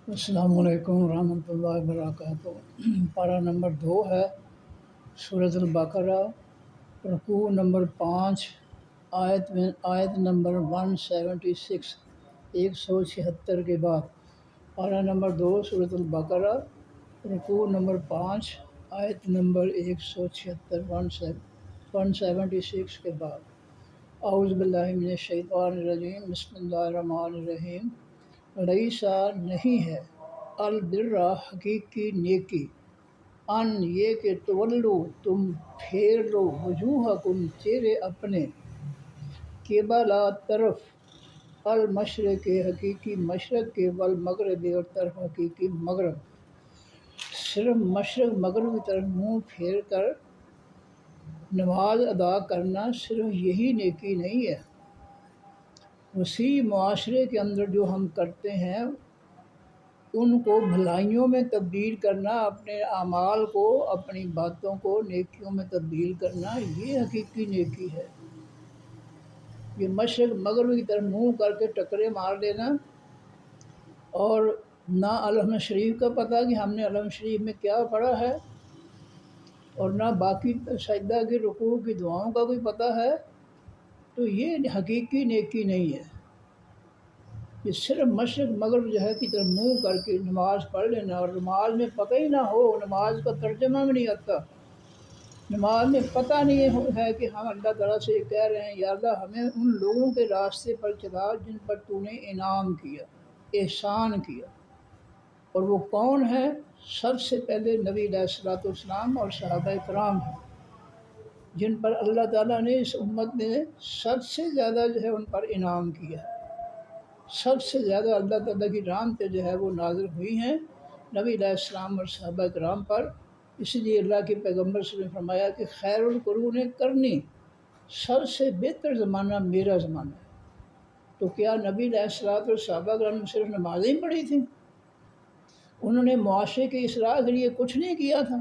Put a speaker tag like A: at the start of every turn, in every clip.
A: السلام علیکم ورحمۃ اللہ وبرکاتہ۔ پارہ نمبر 2 ہے سورۃ البقرہ، رکوع نمبر 5، آیت نمبر 176، 176 کے بعد۔ پارہ نمبر 2 سورۃ البقرہ، رکوع نمبر 5، آیت نمبر 176، 176 کے بعد۔ اعوذ باللہ من الشیطان الرجیم، بسم اللہ الرحمن الرحیم۔ لیسا نہیں ہے، البر حقیقی نیکی، ان یہ کہ تولو تم پھیر لو وجوہکم چہرے اپنے، قبلہ طرف، المشرق حقیقی مشرق کے، والمغرب اور طرف حقیقی مغرب۔ صرف مشرق مغرب کی طرف منہ پھیر کر نماز ادا کرنا صرف یہی نیکی نہیں ہے، وسیع معاشرے کے اندر جو ہم کرتے ہیں ان کو بھلائیوں میں تبدیل کرنا، اپنے اعمال کو، اپنی باتوں کو نیکیوں میں تبدیل کرنا، یہ حقیقی نیکی ہے۔ یہ مشرق مغرب کی طرف منہ کر کے ٹکرے مار دینا، اور نہ علم شریف کا پتہ کہ ہم نے علم شریف میں کیا پڑھا ہے، اور نہ باقی سجدہ کی رکوع کی دعاؤں کا کوئی پتہ ہے، تو یہ حقیقی نیکی نہیں ہے۔ یہ صرف مشرق مغرب کی طرف منہ کر کے نماز پڑھ لینا، اور نماز میں پتہ ہی نہ ہو، نماز کا ترجمہ بھی نہیں آتا، نماز میں پتہ نہیں ہے کہ ہم اللہ تعالیٰ سے یہ کہہ رہے ہیں، یا اللہ ہمیں ان لوگوں کے راستے پر چلا جن پر تو نے انعام کیا، احسان کیا، اور وہ کون ہے؟ سب سے پہلے نبی علیہ الصلوۃ والسلام اور صحابہ کرام ہیں، جن پر اللہ تعالیٰ نے اس امت میں سب سے زیادہ ان پر انعام کیا ہے، سب سے زیادہ اللہ تعالیٰ کی رحمتیں وہ نازل ہوئی ہیں نبی علیہ السلام اور صحابہ کرام پر۔ اس لیے اللہ کے پیغمبر صلی اللہ علیہ وسلم نے فرمایا کہ خیر القرون کرنی، سب سے بہتر زمانہ میرا زمانہ ہے۔ تو کیا نبی علیہ السلام اور صحابہ کرام نے صرف نمازیں ہی پڑھی تھیں؟ انہوں نے معاشرے کی اصلاح کے لیے کچھ نہیں کیا تھا؟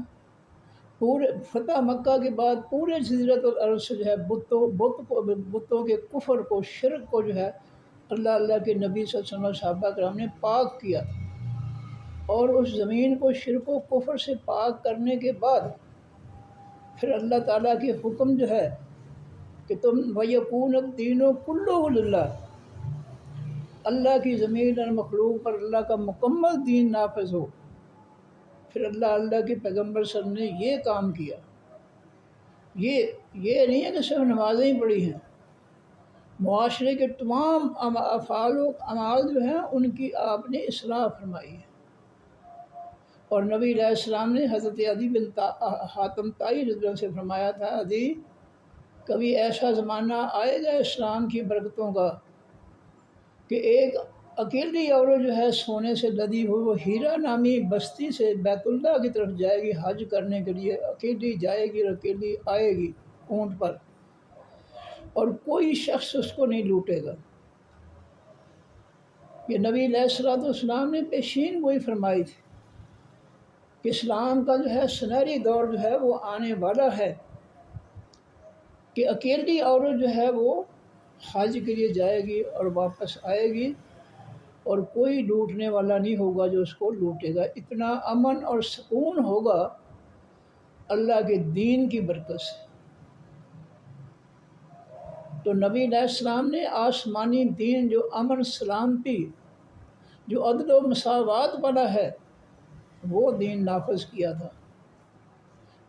A: پورے فتح مکہ کے بعد پورے جزیرۃ الارض سے بتوں کے کفر کو، شرک کو اللہ کے نبی صلی اللہ علیہ وسلم صحابہ کرام نے پاک کیا، اور اس زمین کو شرک و کفر سے پاک کرنے کے بعد پھر اللہ تعالیٰ کی حکم کہ تم وَيَكُونَ الدِّينُ كُلُّهُ لِلَّهِ، اللہ کی زمین اور مخلوق پر اللہ کا مکمل دین نافذ ہو۔ پھر اللہ کے پیغمبر صلی اللہ علیہ وسلم نے یہ کام کیا۔ یہ نہیں ہے کہ صرف نمازیں ہی پڑھی ہیں، معاشرے کے تمام افعال و اعمال ان کی آپ نے اصلاح فرمائی ہے۔ اور نبی علیہ السلام نے حضرت عدی بن حاتم طائی رضی اللہ عنہ سے فرمایا تھا، عدی کبھی ایسا زمانہ آئے گا اسلام کی برکتوں کا کہ ایک اکیلی عورت سونے سے لدی ہوئی، وہ ہیرا نامی بستی سے بیت اللہ کی طرف جائے گی حج کرنے کے لیے، اکیلی جائے گی اور اکیلی آئے گی اونٹ پر، اور کوئی شخص اس کو نہیں لوٹے گا۔ یہ نبی علیہ السلام نے پیشین گوئی فرمائی تھی کہ اسلام کا سنہری دور وہ آنے والا ہے کہ اکیلی عورت وہ حج کے لیے جائے گی اور واپس آئے گی، اور کوئی لوٹنے والا نہیں ہوگا جو اس کو لوٹے گا۔ اتنا امن اور سکون ہوگا اللہ کے دین کی برکت سے۔ تو نبی علیہ السلام نے آسمانی دین جو امن سلامتی، جو عدل و مساوات والا ہے، وہ دین نافذ کیا تھا۔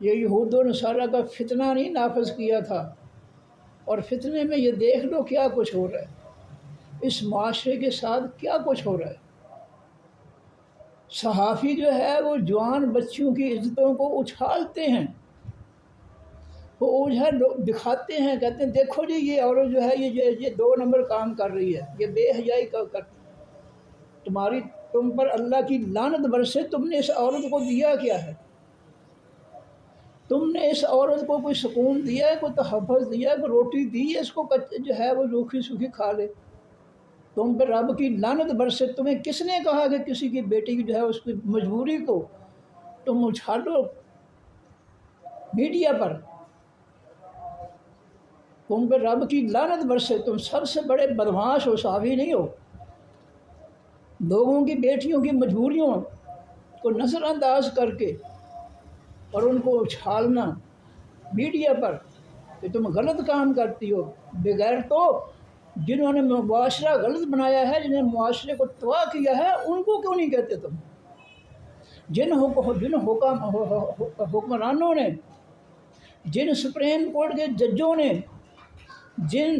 A: یہ یہود و نصارہ کا فتنہ نہیں نافذ کیا تھا، اور فتنے میں یہ دیکھ لو کیا کچھ ہو رہا ہے، اس معاشرے کے ساتھ کیا کچھ ہو رہا ہے۔ صحافی وہ جوان بچیوں کی عزتوں کو اچھالتے ہیں، وہ دکھاتے ہیں، کہتے ہیں دیکھو جی یہ عورت یہ 2 نمبر کام کر رہی ہے، یہ بے حیائی کرتی، تم پر اللہ کی لعنت برسے، تم نے اس عورت کو دیا کیا ہے؟ تم نے اس عورت کو کوئی سکون دیا ہے، کوئی تحفظ دیا ہے، کوئی روٹی دی ہے اس کو وہ روکھی سوکھی کھا لے؟ تم پہ رب کی لعنت برسے۔ تمہیں کس نے کہا کہ کسی کی بیٹی کی اس کی مجبوری کو تم اچھالو میڈیا پر؟ تم پہ رب کی لعنت برسے، تم سب سے بڑے بدمعاش ہو، صحافی نہیں ہو۔ لوگوں کی بیٹیوں کی مجبوریوں کو نظر انداز کر کے اور ان کو اچھالنا میڈیا پر کہ تم غلط کام کرتی ہو، بغیر تو جنہوں نے معاشرہ غلط بنایا ہے، جنہوں نے معاشرے کو تباہ کیا ہے، ان کو کیوں نہیں کہتے تم؟ جن حکمرانوں نے، جن سپریم کورٹ کے ججوں نے، جن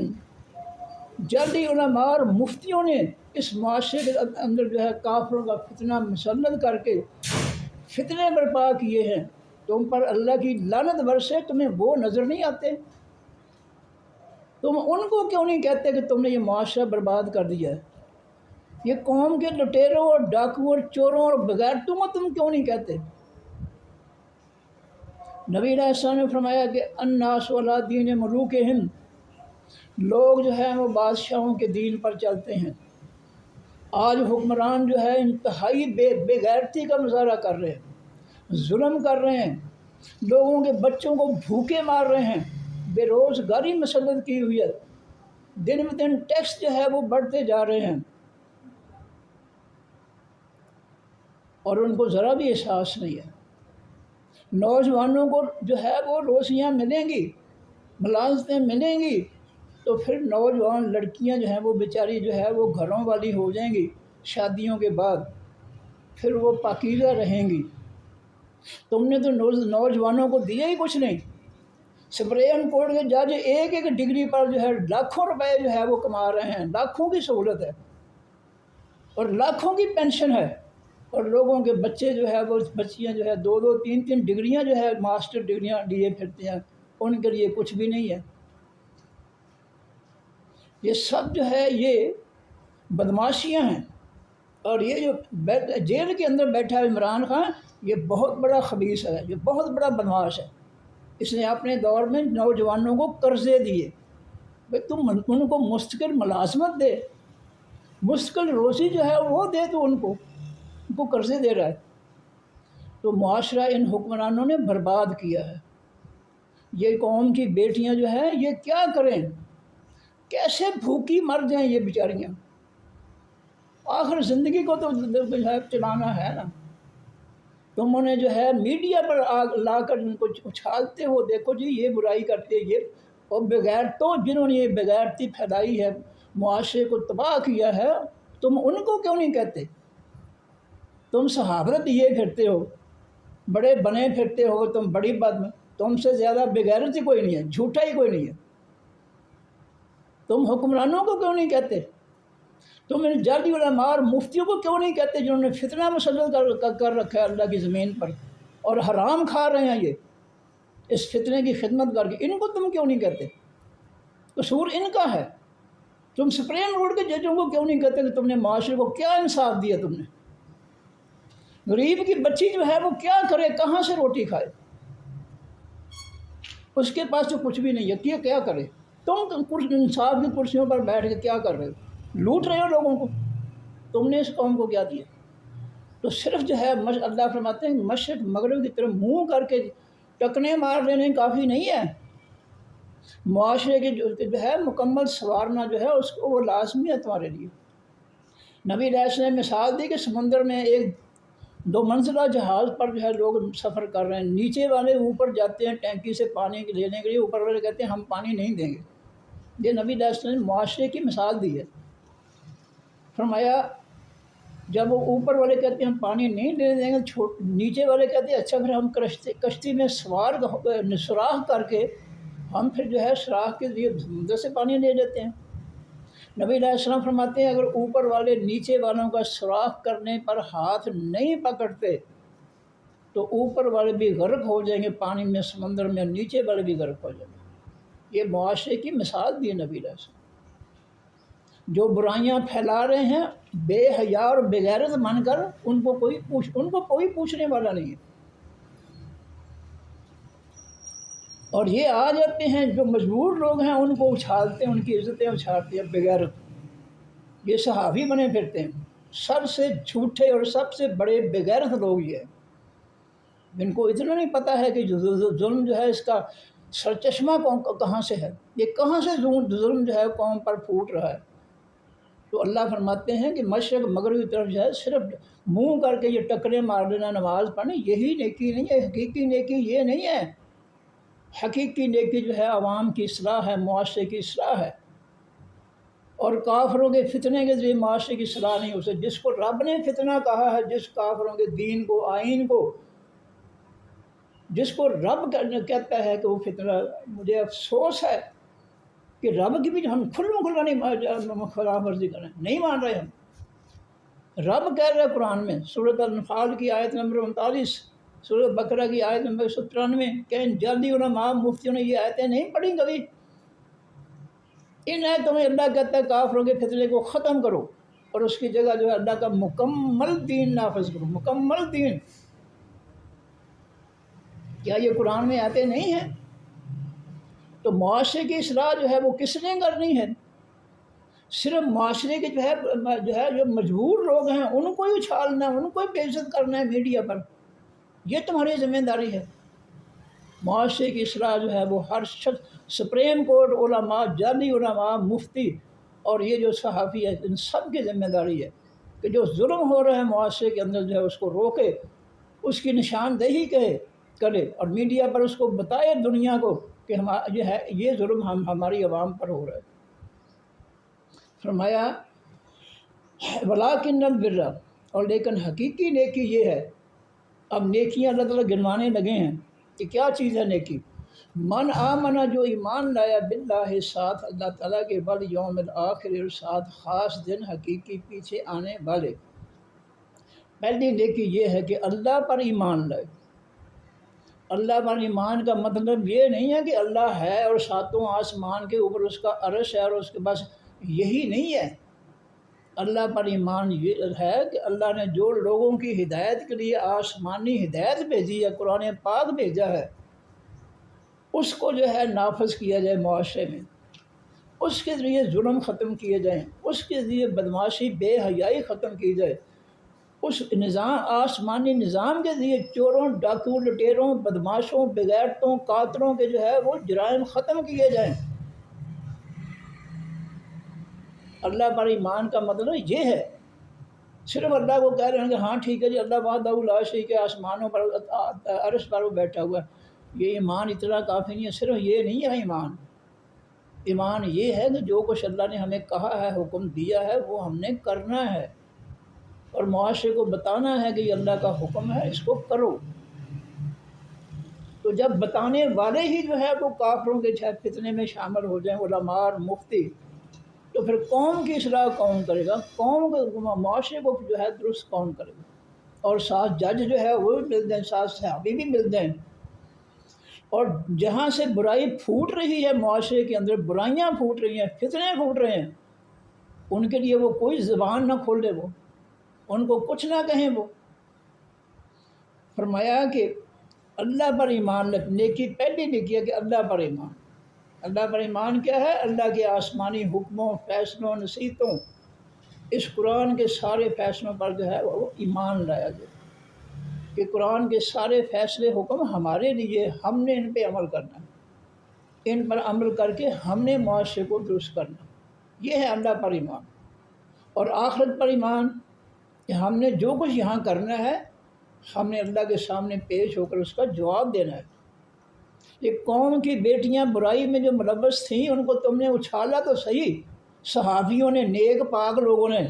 A: جعلی علماء اور مفتیوں نے اس معاشرے کے اندر جو ہے کافروں کا فتنہ مسلط کر کے فتنے برپا کیے ہیں، تم پر اللہ کی لعنت برسے، تمہیں وہ نظر نہیں آتے؟ تم ان کو کیوں نہیں کہتے کہ تم نے یہ معاشرہ برباد کر دیا ہے؟ یہ قوم کے لٹیروں اور ڈاکوؤں اور چوروں اور بغیرتوں کو تم کیوں نہیں کہتے؟ نبی علیہ السلام نے فرمایا کہ الناس علی دین ملوکہم، لوگ جو ہیں وہ بادشاہوں کے دین پر چلتے ہیں۔ آج حکمران جو ہے انتہائی بے غیرتی کا مظاہرہ کر رہے ہیں، ظلم کر رہے ہیں، لوگوں کے بچوں کو بھوکے مار رہے ہیں، بے روزگاری مسلط کی ہوئی ہے، دن بدن ٹیکس جو ہے وہ بڑھتے جا رہے ہیں، اور ان کو ذرا بھی احساس نہیں ہے۔ نوجوانوں کو جو ہے وہ روزیاں ملیں گی، ملازمتیں ملیں گی، تو پھر نوجوان لڑکیاں جو ہیں وہ بیچاری جو ہے وہ گھروں والی ہو جائیں گی شادیوں کے بعد، پھر وہ پاکیزہ رہیں گی۔ تم نے تو نوجوانوں کو دیا ہی کچھ نہیں۔ سپریم کورٹ کے جج ایک ایک ڈگری پر جو ہے لاکھوں روپے جو ہے وہ کما رہے ہیں، لاکھوں کی سہولت ہے اور لاکھوں کی پینشن ہے، اور لوگوں کے بچے جو ہے وہ بچیاں جو ہے دو دو تین تین ڈگریاں جو ہے ماسٹر ڈگریاں لیے پھرتے ہیں، ان کے لیے کچھ بھی نہیں ہے۔ یہ سب جو ہے یہ بدماشیاں ہیں، اور یہ جو جیل کے اندر بیٹھا ہے عمران خان، یہ بہت بڑا خبیث ہے، یہ بہت بڑا بدماش ہے۔ اس نے اپنے دور میں نوجوانوں کو قرضے دیے، بھائی تم ان کو مستقل ملازمت دے، مستقل روزی جو ہے وہ دے، تو ان کو قرضے دے رہا ہے۔ تو معاشرہ ان حکمرانوں نے برباد کیا ہے۔ یہ قوم کی بیٹیاں جو ہیں یہ کیا کریں، کیسے بھوکی مر جائیں یہ بیچاریاں؟ آخر زندگی کو تو جو ہے چلانا ہے نا۔ تم انہیں جو ہے میڈیا پر لا کر ان کو اچھالتے ہو، دیکھو جی یہ برائی کرتے یہ، اور بغیر تو جنہوں نے یہ بغیرتی پھیلائی ہے، معاشرے کو تباہ کیا ہے، تم ان کو کیوں نہیں کہتے؟ تم صحابت لیے پھرتے ہو، بڑے بنے پھرتے ہو، تم بڑی بات میں، تم سے زیادہ بغیرتی کوئی نہیں ہے، جھوٹا ہی کوئی نہیں ہے۔ تم حکمرانوں کو کیوں نہیں کہتے؟ تم ان جعلی علماء اور مفتیوں کو کیوں نہیں کہتے جنہوں نے فتنہ مسلط کر رکھا ہے اللہ کی زمین پر، اور حرام کھا رہے ہیں یہ اس فتنے کی خدمت کر کے؟ ان کو تم کیوں نہیں کہتے؟ قصور ان کا ہے۔ تم سپریم کورٹ کے ججوں کو کیوں نہیں کہتے کہ تم نے معاشرے کو کیا انصاف دیا؟ تم نے غریب کی بچی جو ہے وہ کیا کرے، کہاں سے روٹی کھائے؟ اس کے پاس تو کچھ بھی نہیں ہے، کیا کرے؟ تم انصاف کی کرسیوں پر بیٹھ کے کیا کر رہے ہو؟ لوٹ رہے ہو لوگوں کو۔ تم نے اس قوم کو کیا دیا؟ تو صرف جو ہے اللہ فرماتے ہیں مشرق مغرب کی طرف منہ کر کے ٹکنے مار لینے کافی نہیں ہے، معاشرے کے جو ہے مکمل سنوارنا جو ہے اس کو وہ لازمی ہے تمہارے لیے۔ نبی علیہ السلام نے مثال دی کہ سمندر میں ایک دو منزلہ جہاز پر جو ہے لوگ سفر کر رہے ہیں، نیچے والے اوپر جاتے ہیں ٹینکی سے پانی لینے کے لیے، اوپر والے کہتے ہیں ہم پانی نہیں دیں گے۔ یہ نبی علیہ السلام نے معاشرے کی مثال دی ہے۔ فرمایا جب وہ اوپر والے کہتے ہیں ہم پانی نہیں لینے دیں گے، نیچے والے کہتے ہیں اچھا پھر ہم کشتی میں سوراخ کر کے ہم پھر جو ہے سوراخ کے لیے سمندر سے پانی لے لیتے ہیں۔ نبی علیہ السلام فرماتے ہیں اگر اوپر والے نیچے والوں کا سوراخ کرنے پر ہاتھ نہیں پکڑتے تو اوپر والے بھی غرق ہو جائیں گے پانی میں، سمندر میں، نیچے والے بھی غرق ہو جائیں گے۔ یہ معاشرے کی مثال دی نبی علیہ السلام۔ جو برائیاں پھیلا رہے ہیں بے حیا اور بغیرت بن کر، ان کو کوئی پوچھنے والا نہیں ہے۔ اور یہ آ جاتے ہیں جو مجبور لوگ ہیں ان کو اچھالتے ہیں، ان کی عزتیں اچھالتے ہیں بغیرت۔ یہ صحابی بنے پھرتے ہیں، سب سے جھوٹے اور سب سے بڑے بغیرت لوگ یہ ہیں، جن کو اتنا نہیں پتہ ہے کہ ظلم جو ہے اس کا سرچشمہ کہاں سے ہے، یہ کہاں سے ظلم جو ہے قوم پر پھوٹ رہا ہے۔ تو اللہ فرماتے ہیں کہ مشرق مغرب کی طرف جو ہے صرف منہ کر کے یہ ٹکرے مار دینا نماز پڑھنا یہی نیکی نہیں ہے، حقیقی نیکی یہ نہیں ہے۔ حقیقی نیکی جو ہے عوام کی اصلاح ہے، معاشرے کی اصلاح ہے، اور کافروں کے فتنے کے ذریعے معاشرے کی اصلاح نہیں ہو سکتی۔ جس کو رب نے فتنہ کہا ہے، جس کافروں کے دین کو، آئین کو، جس کو رب کہتا ہے کہ وہ فتنہ، مجھے افسوس ہے کہ رب کی بھی ہم کھلا نہیں خلاف ورزی کریں، نہیں مان رہے ہم۔ رب کہہ رہے قرآن میں سورۃ الانفال کی آیت نمبر 39، سورۃ بقرہ کی آیت نمبر 93 کہ ان جلدی علماء مفتیوں نے یہ آیتیں نہیں پڑھی کبھی؟ ان آیتوں میں اللہ کہتا ہے کافروں کے فتنے کو ختم کرو اور اس کی جگہ جو ہے اللہ کا مکمل دین نافذ کرو، مکمل دین۔ کیا یہ قرآن میں آیتیں نہیں ہیں؟ تو معاشرے کی اصلاح جو ہے وہ کس نے کرنی ہے؟ صرف معاشرے کے جو مجبور لوگ ہیں ان کو ہی اچھالنا ہے، ان کو ہی بے عزت کرنا ہے میڈیا پر، یہ تمہاری ذمہ داری ہے۔ معاشرے کی اصلاح جو ہے وہ ہر شخص، سپریم کورٹ، علماء، جعلی علماء، مفتی اور یہ جو صحافی ہے، ان سب کی ذمہ داری ہے کہ جو ظلم ہو رہا ہے معاشرے کے اندر جو ہے اس کو روکے، اس کی نشاندہی کرے اور میڈیا پر اس کو بتائے دنیا کو کہ یہ ظلم ہماری عوام پر ہو رہا ہے۔ فرمایا وَلَٰكِنَّ الْبِرَّ، اور لیکن حقیقی نیکی یہ ہے۔ اب نیکیاں اللہ تعالیٰ گنوانے لگے ہیں کہ کیا چیز ہے نیکی؟ من آمنہ، جو ایمان لایا، باللہ، ساتھ اللہ تعالیٰ کے، والیوم الآخر، اور ساتھ خاص دن حقیقی پیچھے آنے والے۔ پہلی نیکی یہ ہے کہ اللہ پر ایمان لائے۔ اللہ پر ایمان کا مطلب یہ نہیں ہے کہ اللہ ہے اور ساتوں آسمان کے اوپر اس کا عرش ہے اور اس کے پاس، یہی نہیں ہے۔ اللہ پر ایمان یہ ہے کہ اللہ نے جو لوگوں کی ہدایت کے لیے آسمانی ہدایت بھیجی ہے، قرآن پاک بھیجا ہے، اس کو جو ہے نافذ کیا جائے معاشرے میں، اس کے ذریعے ظلم ختم کیے جائیں، اس کے ذریعے بدماشی، بے حیائی ختم کی جائے، اس نظام، آسمانی نظام کے ذریعے چوروں، ڈاکو، لٹیروں، بدماشوں، بغیرتوں، قاتلوں کے جو ہے وہ جرائم ختم کیے جائیں۔ اللہ پر ایمان کا مطلب یہ ہے۔ صرف اللہ کو کہہ رہے ہیں کہ ہاں ٹھیک ہے جی، اللہ وحدہ لا شریک ہے، آسمانوں پر، عرش پر وہ بیٹھا ہوا ہے، یہ ایمان اتنا کافی نہیں ہے۔ صرف یہ نہیں ہے ایمان۔ ایمان یہ ہے کہ جو کچھ اللہ نے ہمیں کہا ہے، حکم دیا ہے، وہ ہم نے کرنا ہے اور معاشرے کو بتانا ہے کہ یہ اللہ کا حکم ہے، اس کو کرو۔ تو جب بتانے والے ہی جو ہے وہ کافروں کے فتنے میں شامل ہو جائیں، علماء اور مفتی، تو پھر قوم کی اصلاح کون کرے گا؟ قوم کو، معاشرے کو جو ہے درست کون کرے گا؟ اور ساتھ جج جو ہے وہ بھی مل جائیں، ساتھ صحابی بھی مل جائیں، اور جہاں سے برائی پھوٹ رہی ہے معاشرے کے اندر، برائیاں پھوٹ رہی ہیں، فتنے پھوٹ رہے ہیں، ان کے لیے وہ کوئی زبان نہ کھولے، وہ ان کو کچھ نہ کہیں۔ وہ فرمایا کہ اللہ پر ایمان، نیکی پہلی نیکی ہے کہ اللہ پر ایمان۔ اللہ پر ایمان کیا ہے؟ اللہ کے آسمانی حکموں، فیصلوں، نصیحتوں، اس قرآن کے سارے فیصلوں پر جو ہے وہ ایمان لایا جائے کہ قرآن کے سارے فیصلے، حکم ہمارے لیے، ہم نے ان پہ عمل کرنا ہے، ان پر عمل کر کے ہم نے معاشرے کو درست کرنا۔ یہ ہے اللہ پر ایمان۔ اور آخرت پر ایمان کہ ہم نے جو کچھ یہاں کرنا ہے، ہم نے اللہ کے سامنے پیش ہو کر اس کا جواب دینا ہے۔ یہ قوم کی بیٹیاں برائی میں جو ملوث تھیں، ان کو تم نے اچھالا تو صحیح، صحابیوں نے، نیک پاک لوگوں نے،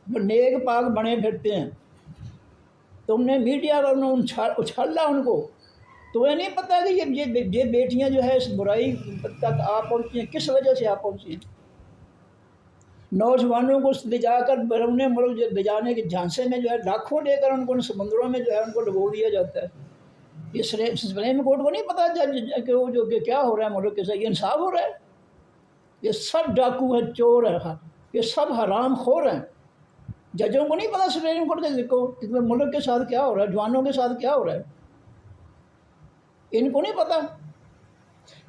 A: وہ نیک پاک بنے پھرتے ہیں، تم نے میڈیا پر اچھالا ان کو۔ تمہیں نہیں پتہ کہ یہ بیٹیاں جو ہے اس برائی تک آ پہنچی ہیں، کس وجہ سے آ پہنچی ہیں؟ نوجوانوں کو لے جا کر بیرون ملک لے جانے کے جھانسے میں جو ہے لاکھوں لے کر ان کو سمندروں میں جو ہے ان کو ڈبو دیا جاتا ہے۔ یہ سپریم کورٹ کو نہیں پتہ کہ وہ جو کیا ہو رہا ہے ملک کے ساتھ، یہ انصاف ہو رہا ہے؟ یہ سب ڈاکو ہیں، چور ہیں، یہ سب حرام خور ہیں۔ ججوں کو نہیں پتہ سپریم کورٹ کے ملک کے ساتھ کیا ہو رہا ہے، جوانوں کے ساتھ کیا ہو رہا ہے؟ ان کو نہیں پتہ۔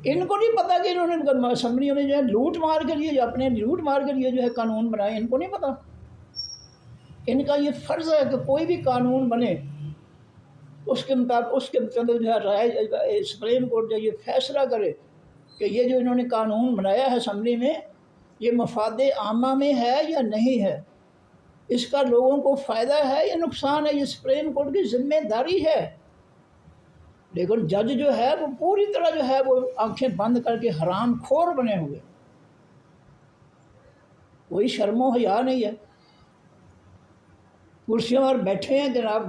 A: ان کو نہیں پتہ کہ انہوں نے اسمبلیوں میں جو ہے لوٹ مار کے لیے، اپنے لوٹ مار کے لیے جو ہے قانون بنائے، ان کو نہیں پتہ۔ ان کا یہ فرض ہے کہ کوئی بھی قانون بنے اس کے مطابق جو ہے رائے سپریم کورٹ جو یہ فیصلہ کرے کہ یہ جو انہوں نے قانون بنایا ہے اسمبلی میں، یہ مفاد عامہ میں ہے یا نہیں ہے، اس کا لوگوں کو فائدہ ہے یا نقصان ہے، یہ سپریم کورٹ کی ذمہ داری ہے۔ لیکن جج جو ہے وہ پوری طرح جو ہے وہ آنکھیں بند کر کے حرام خور بنے ہوئے، کوئی شرم و حیا نہیں ہے، کرسیوں پر بیٹھے ہیں جناب،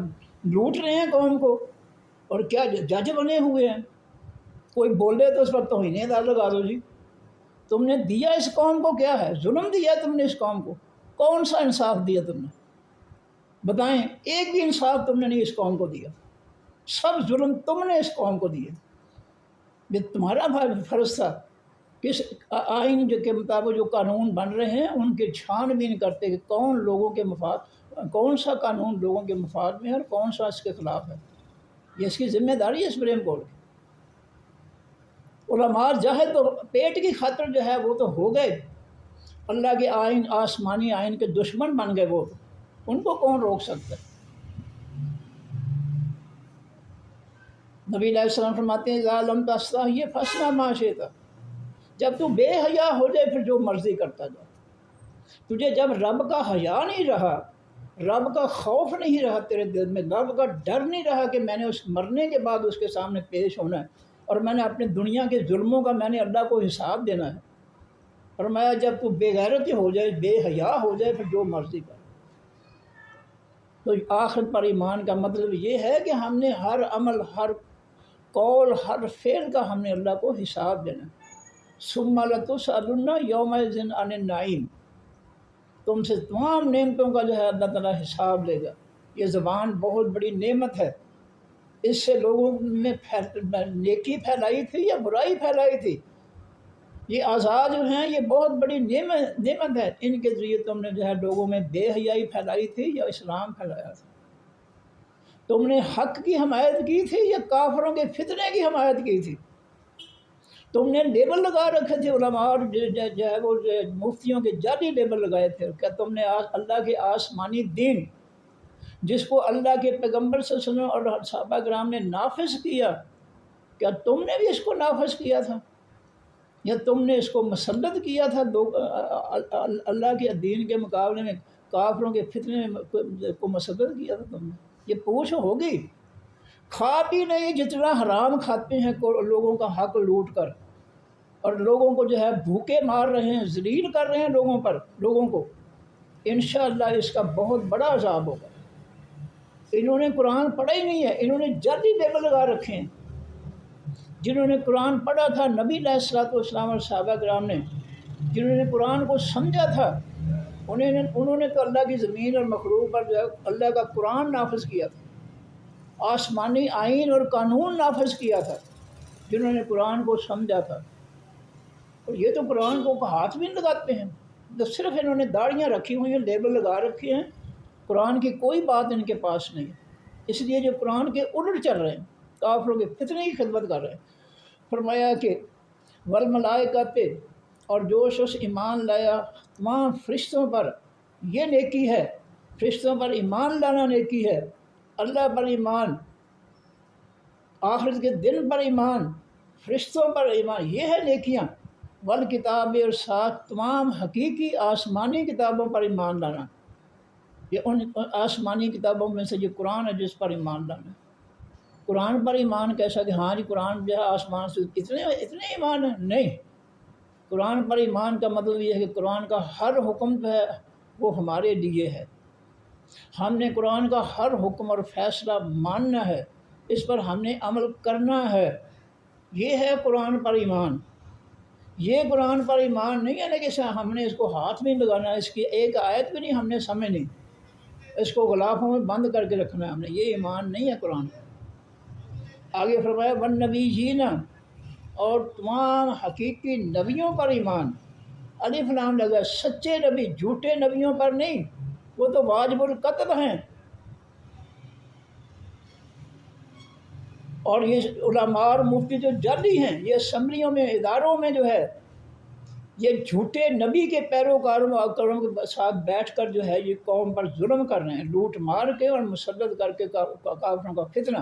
A: لوٹ رہے ہیں قوم کو، اور کیا جج بنے ہوئے ہیں۔ کوئی بولے تو اس پر توہین عدالت لگا دو جی۔ تم نے دیا اس قوم کو کیا ہے؟ ظلم دیا تم نے اس قوم کو، کون سا انصاف دیا تم نے؟ بتائیں، ایک بھی انصاف تم نے نہیں اس قوم کو دیا، سب ظلم تم نے اس قوم کو دیے۔ یہ تمہارا فرض تھا کہ اس آئین کے مطابق جو قانون بن رہے ہیں ان کے چھان بین کرتے کہ کون لوگوں کے مفاد، کون سا قانون لوگوں کے مفاد میں ہے اور کون سا اس کے خلاف ہے۔ یہ اس کی ذمہ داری ہے سپریم کورٹ کی۔ علماء جاہل تو پیٹ کی خاطر جو ہے وہ تو ہو گئے، اللہ کے آئین، آسمانی آئین کے دشمن بن گئے، وہ ان کو کون روک سکتا ہے؟ نبی علیہ السلام فرماتے ہیں اذا لم تستحی فاصنع ما شئت، جب تو بے حیا ہو جائے پھر جو مرضی کرتا جا۔ تجھے جب رب کا حیا نہیں رہا، رب کا خوف نہیں رہا تیرے دل میں، رب کا ڈر نہیں رہا کہ میں نے اس مرنے کے بعد اس کے سامنے پیش ہونا ہے اور میں نے اپنے دنیا کے ظلموں کا میں نے اللہ کو حساب دینا ہے، فرمایا جب تو بے غیرتی ہو جائے، بے حیا ہو جائے، پھر جو مرضی کر۔ تو آخرت پر ایمان کا مطلب یہ ہے کہ ہم نے ہر عمل، ہر قول، ہر فعل کا ہم نے اللہ کو حساب دینا ہے۔ ثم لتسألن یومئذ عن النعیم، تم سے تمام نعمتوں کا جو ہے اللہ تعالیٰ حساب لے گا۔ یہ زبان بہت بڑی نعمت ہے، اس سے لوگوں میں نیکی پھیلائی تھی یا برائی پھیلائی تھی۔ یہ اعضاء جو ہیں یہ بہت بڑی نعمت ہے، ان کے ذریعے تم نے جو ہے لوگوں میں بے حیائی پھیلائی تھی یا اسلام پھیلایا تھا۔ تم نے حق کی حمایت کی تھی یا کافروں کے فتنے کی حمایت کی تھی؟ تم نے لیبل لگا رکھے تھے، علماء اور جو ہے وہ مفتیوں کے جعلی لیبل لگائے تھے۔ کیا تم نے اللہ کے آسمانی دین جس کو اللہ کے پیغمبر صلی اللہ علیہ وسلم اور صحابہ کرام نے نافذ کیا، کیا تم نے بھی اس کو نافذ کیا تھا یا تم نے اس کو مسلط کیا تھا اللہ کے دین کے مقابلے میں کافروں کے فتنے کو مسلط کیا تھا تم نے؟ یہ پوچھ ہوگی۔ کھا بھی نہیں جتنا حرام کھاتے ہیں لوگوں کا حق لوٹ کر، اور لوگوں کو جو ہے بھوکے مار رہے ہیں، ذلیل کر رہے ہیں لوگوں کو، انشاءاللہ اس کا بہت بڑا عذاب ہوگا۔ انہوں نے قرآن پڑھا ہی نہیں ہے، انہوں نے جعلی لیبل لگا رکھے ہیں۔ جنہوں نے قرآن پڑھا تھا، نبی علیہ الصلوۃ والسلام اور صحابہ کرام نے جنہوں نے قرآن کو سمجھا تھا، انہوں نے تو اللہ کی زمین اور مخلوق پر جو ہے اللہ کا قرآن نافذ کیا تھا، آسمانی آئین اور قانون نافذ کیا تھا، جنہوں نے قرآن کو سمجھا تھا۔ اور یہ تو قرآن کو ہاتھ بھی نہیں لگاتے ہیں، تو صرف انہوں نے داڑیاں رکھی ہوئی ہیں، لیبل لگا رکھے ہیں، قرآن کی کوئی بات ان کے پاس نہیں ہے، اس لیے جو قرآن کے الٹ چل رہے ہیں، کافروں کے فتنے کی خدمت کر رہے ہیں۔ فرمایا کہ والملائکۃ، اور جو شخص ایمان لایا تمام فرشتوں پر، یہ نیکی ہے، فرشتوں پر ایمان لانا نیکی ہے، اللہ پر ایمان، آخرت کے دن پر ایمان، فرشتوں پر ایمان، یہ ہے نیکیاں۔ والکتاب، اور ساتھ تمام حقیقی آسمانی کتابوں پر ایمان لانا، یہ ان آسمانی کتابوں میں سے یہ قرآن ہے جس پر ایمان لانا۔ قرآن پر ایمان کیسا کہ ہاں جی قرآن جو ہے آسمان سے اتنے ایمان ہیں؟ نہیں، قرآن پر ایمان کا مطلب یہ ہے کہ قرآن کا ہر حکم جو ہے وہ ہمارے لیے ہے، ہم نے قرآن کا ہر حکم اور فیصلہ ماننا ہے، اس پر ہم نے عمل کرنا ہے، یہ ہے قرآن پر ایمان۔ یہ قرآن پر ایمان نہیں ہے کہ ہم نے اس کو ہاتھ میں لگانا ہے، اس کی ایک آیت بھی نہیں ہم نے سمجھنی، اس کو غلافوں میں بند کر کے رکھنا ہے ہم نے، یہ ایمان نہیں ہے قرآن۔ آگے فرمایا والنبیین، اور تمام حقیقی نبیوں پر ایمان، الف لام لگا، سچے نبی، جھوٹے نبیوں پر نہیں، وہ تو واجب القطع ہیں۔ اور یہ علماء اور مفتی جو جعلی ہیں، یہ اسمبلیوں میں، اداروں میں جو ہے یہ جھوٹے نبی کے پیروکاروں کے ساتھ بیٹھ کر جو ہے یہ قوم پر ظلم کر رہے ہیں، لوٹ مار کے اور مسلط کر کے کافروں کا فتنہ،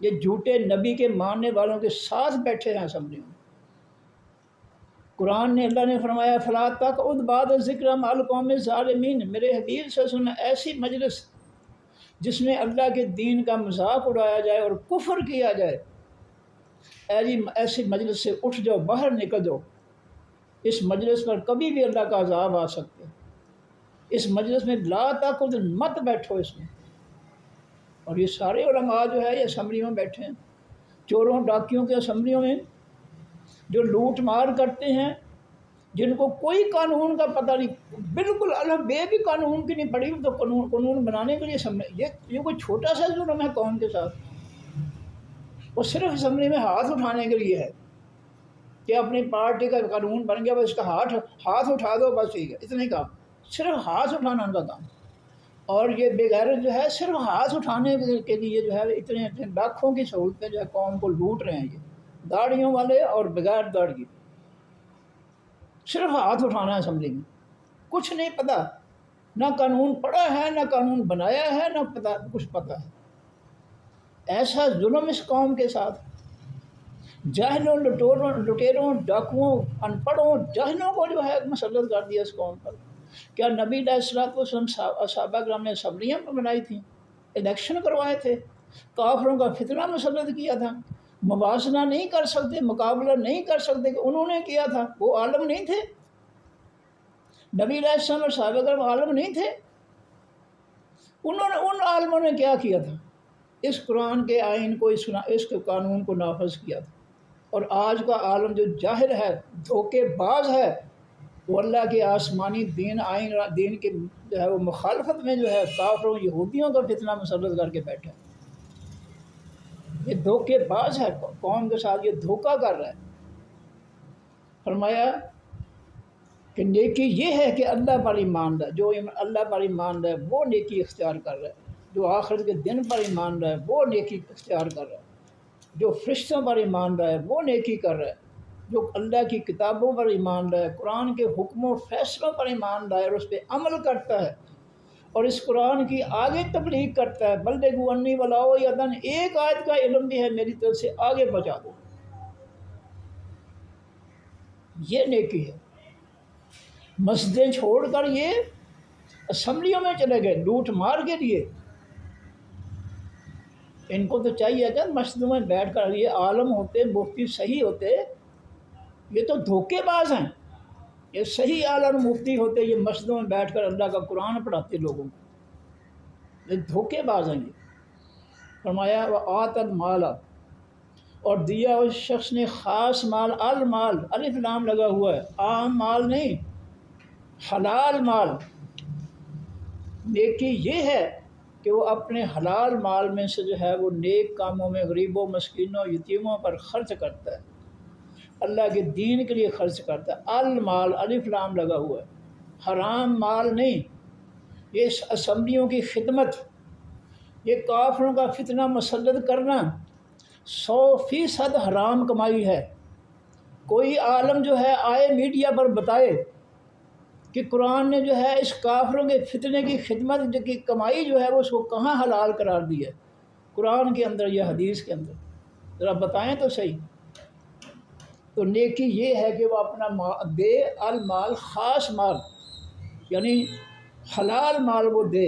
A: یہ جھوٹے نبی کے ماننے والوں کے ساتھ بیٹھے ہیں اسمبلیوں میں۔ قرآن نے اللہ نے فرمایا فلا تقعد بعد ذکر مع القوم الظالمین، میرے حبیب صلی اللہ علیہ وسلم ایسی مجلس جس میں اللہ کے دین کا مذاق اڑایا جائے اور کفر کیا جائے، ایسی مجلس سے اٹھ جاؤ، باہر نکل جاؤ۔ اس مجلس پر کبھی بھی اللہ کا عذاب آ سکتے، اس مجلس میں لا تقعد، مت بیٹھو اس میں۔ اور یہ سارے علماء جو ہے یہ اسمبلیوں میں بیٹھے ہیں، چوروں ڈاکیوں کے اسمبلیوں میں، جو لوٹ مار کرتے ہیں، جن کو کوئی قانون کا پتہ نہیں، بالکل الگ بے بھی قانون کی نہیں پڑی تو قانون بنانے کے لیے یہ کوئی چھوٹا سا ظلم ہے قوم کے ساتھ، وہ صرف اسمبلی میں ہاتھ اٹھانے کے لیے ہے کہ اپنی پارٹی کا قانون بن گیا، بس اس کا ہاتھ اٹھا دو، بس ٹھیک ہے، اتنے کام، صرف ہاتھ اٹھانا ان کا کام۔ اور یہ بے غیرت جو ہے صرف ہاتھ اٹھانے کے لیے جو ہے اتنے لاکھوں کی سہولتیں جو ہے قوم کو لوٹ رہے ہیں، یہ داڑھیوں والے اور بغیر داڑھی، صرف ہاتھ اٹھانا ہے اسمبلی میں، کچھ نہیں پتہ، نہ قانون پڑھا ہے، نہ قانون بنایا ہے، نہ پتہ کچھ پتہ ہے۔ ایسا ظلم اس قوم کے ساتھ، جاہلوں، لٹیروں، ڈاکوؤں، ان پڑھوں، جاہلوں کو جو ہے مسلط کر دیا اس قوم پر۔ کیا نبی علیہ الصلوۃ والسلام صحابہ کرام نے اسمبلیاں بنائی تھیں، الیکشن کروائے تھے، کافروں کا فتنہ مسلط کیا تھا؟ موازنہ نہیں کر سکتے، مقابلہ نہیں کر سکتے کہ انہوں نے کیا تھا؟ وہ عالم نہیں تھے؟ نبی علیہ السلام اور صحابہ کرام عالم نہیں تھے؟ ان عالموں نے کیا کیا تھا؟ اس قرآن کے آئین کو، اس کے قانون کو نافذ کیا تھا۔ اور آج کا عالم جو جاہل ہے، دھوکے باز ہے، وہ اللہ کے آسمانی آئین دین کے جو ہے وہ مخالفت میں جو ہے کافروں یہودیوں کا فتنہ مسلط کر کے بیٹھا ہے۔ یہ دھوکے باز ہے، قوم کے ساتھ یہ دھوکہ کر رہا ہے۔ فرمایا کہ نیکی یہ ہے کہ اللہ پر ایمان رہے، جو اللہ پر ایمان رہے وہ نیکی اختیار کر رہا ہے، جو آخرت کے دن پر ایمان رہے وہ نیکی اختیار کر رہا ہے، جو فرشتوں پر ایمان رہے وہ نیکی کر رہا ہے، جو اللہ کی کتابوں پر ایمان رہے، قرآن کے حکم و فیصلوں پر ایمان رہے اور اس پہ عمل کرتا ہے، اور اس قرآن کی آگے تبلیغ کرتا ہے، بلغوا عنی ولو آیۃ، ایک آیت کا علم بھی ہے میری طرف سے آگے پہنچا دو، یہ نیکی ہے۔ مسجدیں چھوڑ کر یہ اسمبلیوں میں چلے گئے لوٹ مار کے لیے۔ ان کو تو چاہیے کہ مسجدوں میں بیٹھ کر، یہ عالم ہوتے، مفتی صحیح ہوتے، یہ تو دھوکے باز ہیں، یہ صحیح عالم مفتی ہوتے، یہ مسجدوں میں بیٹھ کر اللہ کا قرآن پڑھاتے لوگوں کو، یہ دھوکے باز ہیں۔ یہ فرمایا وآت المال، اور دیا اس شخص نے خاص مال، المال الف لام لگا ہوا ہے، عام مال نہیں، حلال مال۔ نیکی یہ ہے کہ وہ اپنے حلال مال میں سے جو ہے وہ نیک کاموں میں، غریبوں، مسکینوں، یتیموں پر خرچ کرتا ہے، اللہ کے دین کے لیے خرچ کرتا ہے۔ المال الف لام لگا ہوا ہے، حرام مال نہیں۔ یہ اسمبلیوں کی خدمت، یہ کافروں کا فتنہ مسلط کرنا 100% حرام کمائی ہے۔ کوئی عالم جو ہے آئے میڈیا پر بتائے کہ قرآن نے جو ہے اس کافروں کے فتنے کی خدمت کی کمائی جو ہے وہ اس کو کہاں حلال قرار دی ہے، قرآن کے اندر یا حدیث کے اندر، ذرا بتائیں تو صحیح۔ تو نیکی یہ ہے کہ وہ اپنا دے، المال خاص مال، یعنی حلال مال وہ دے،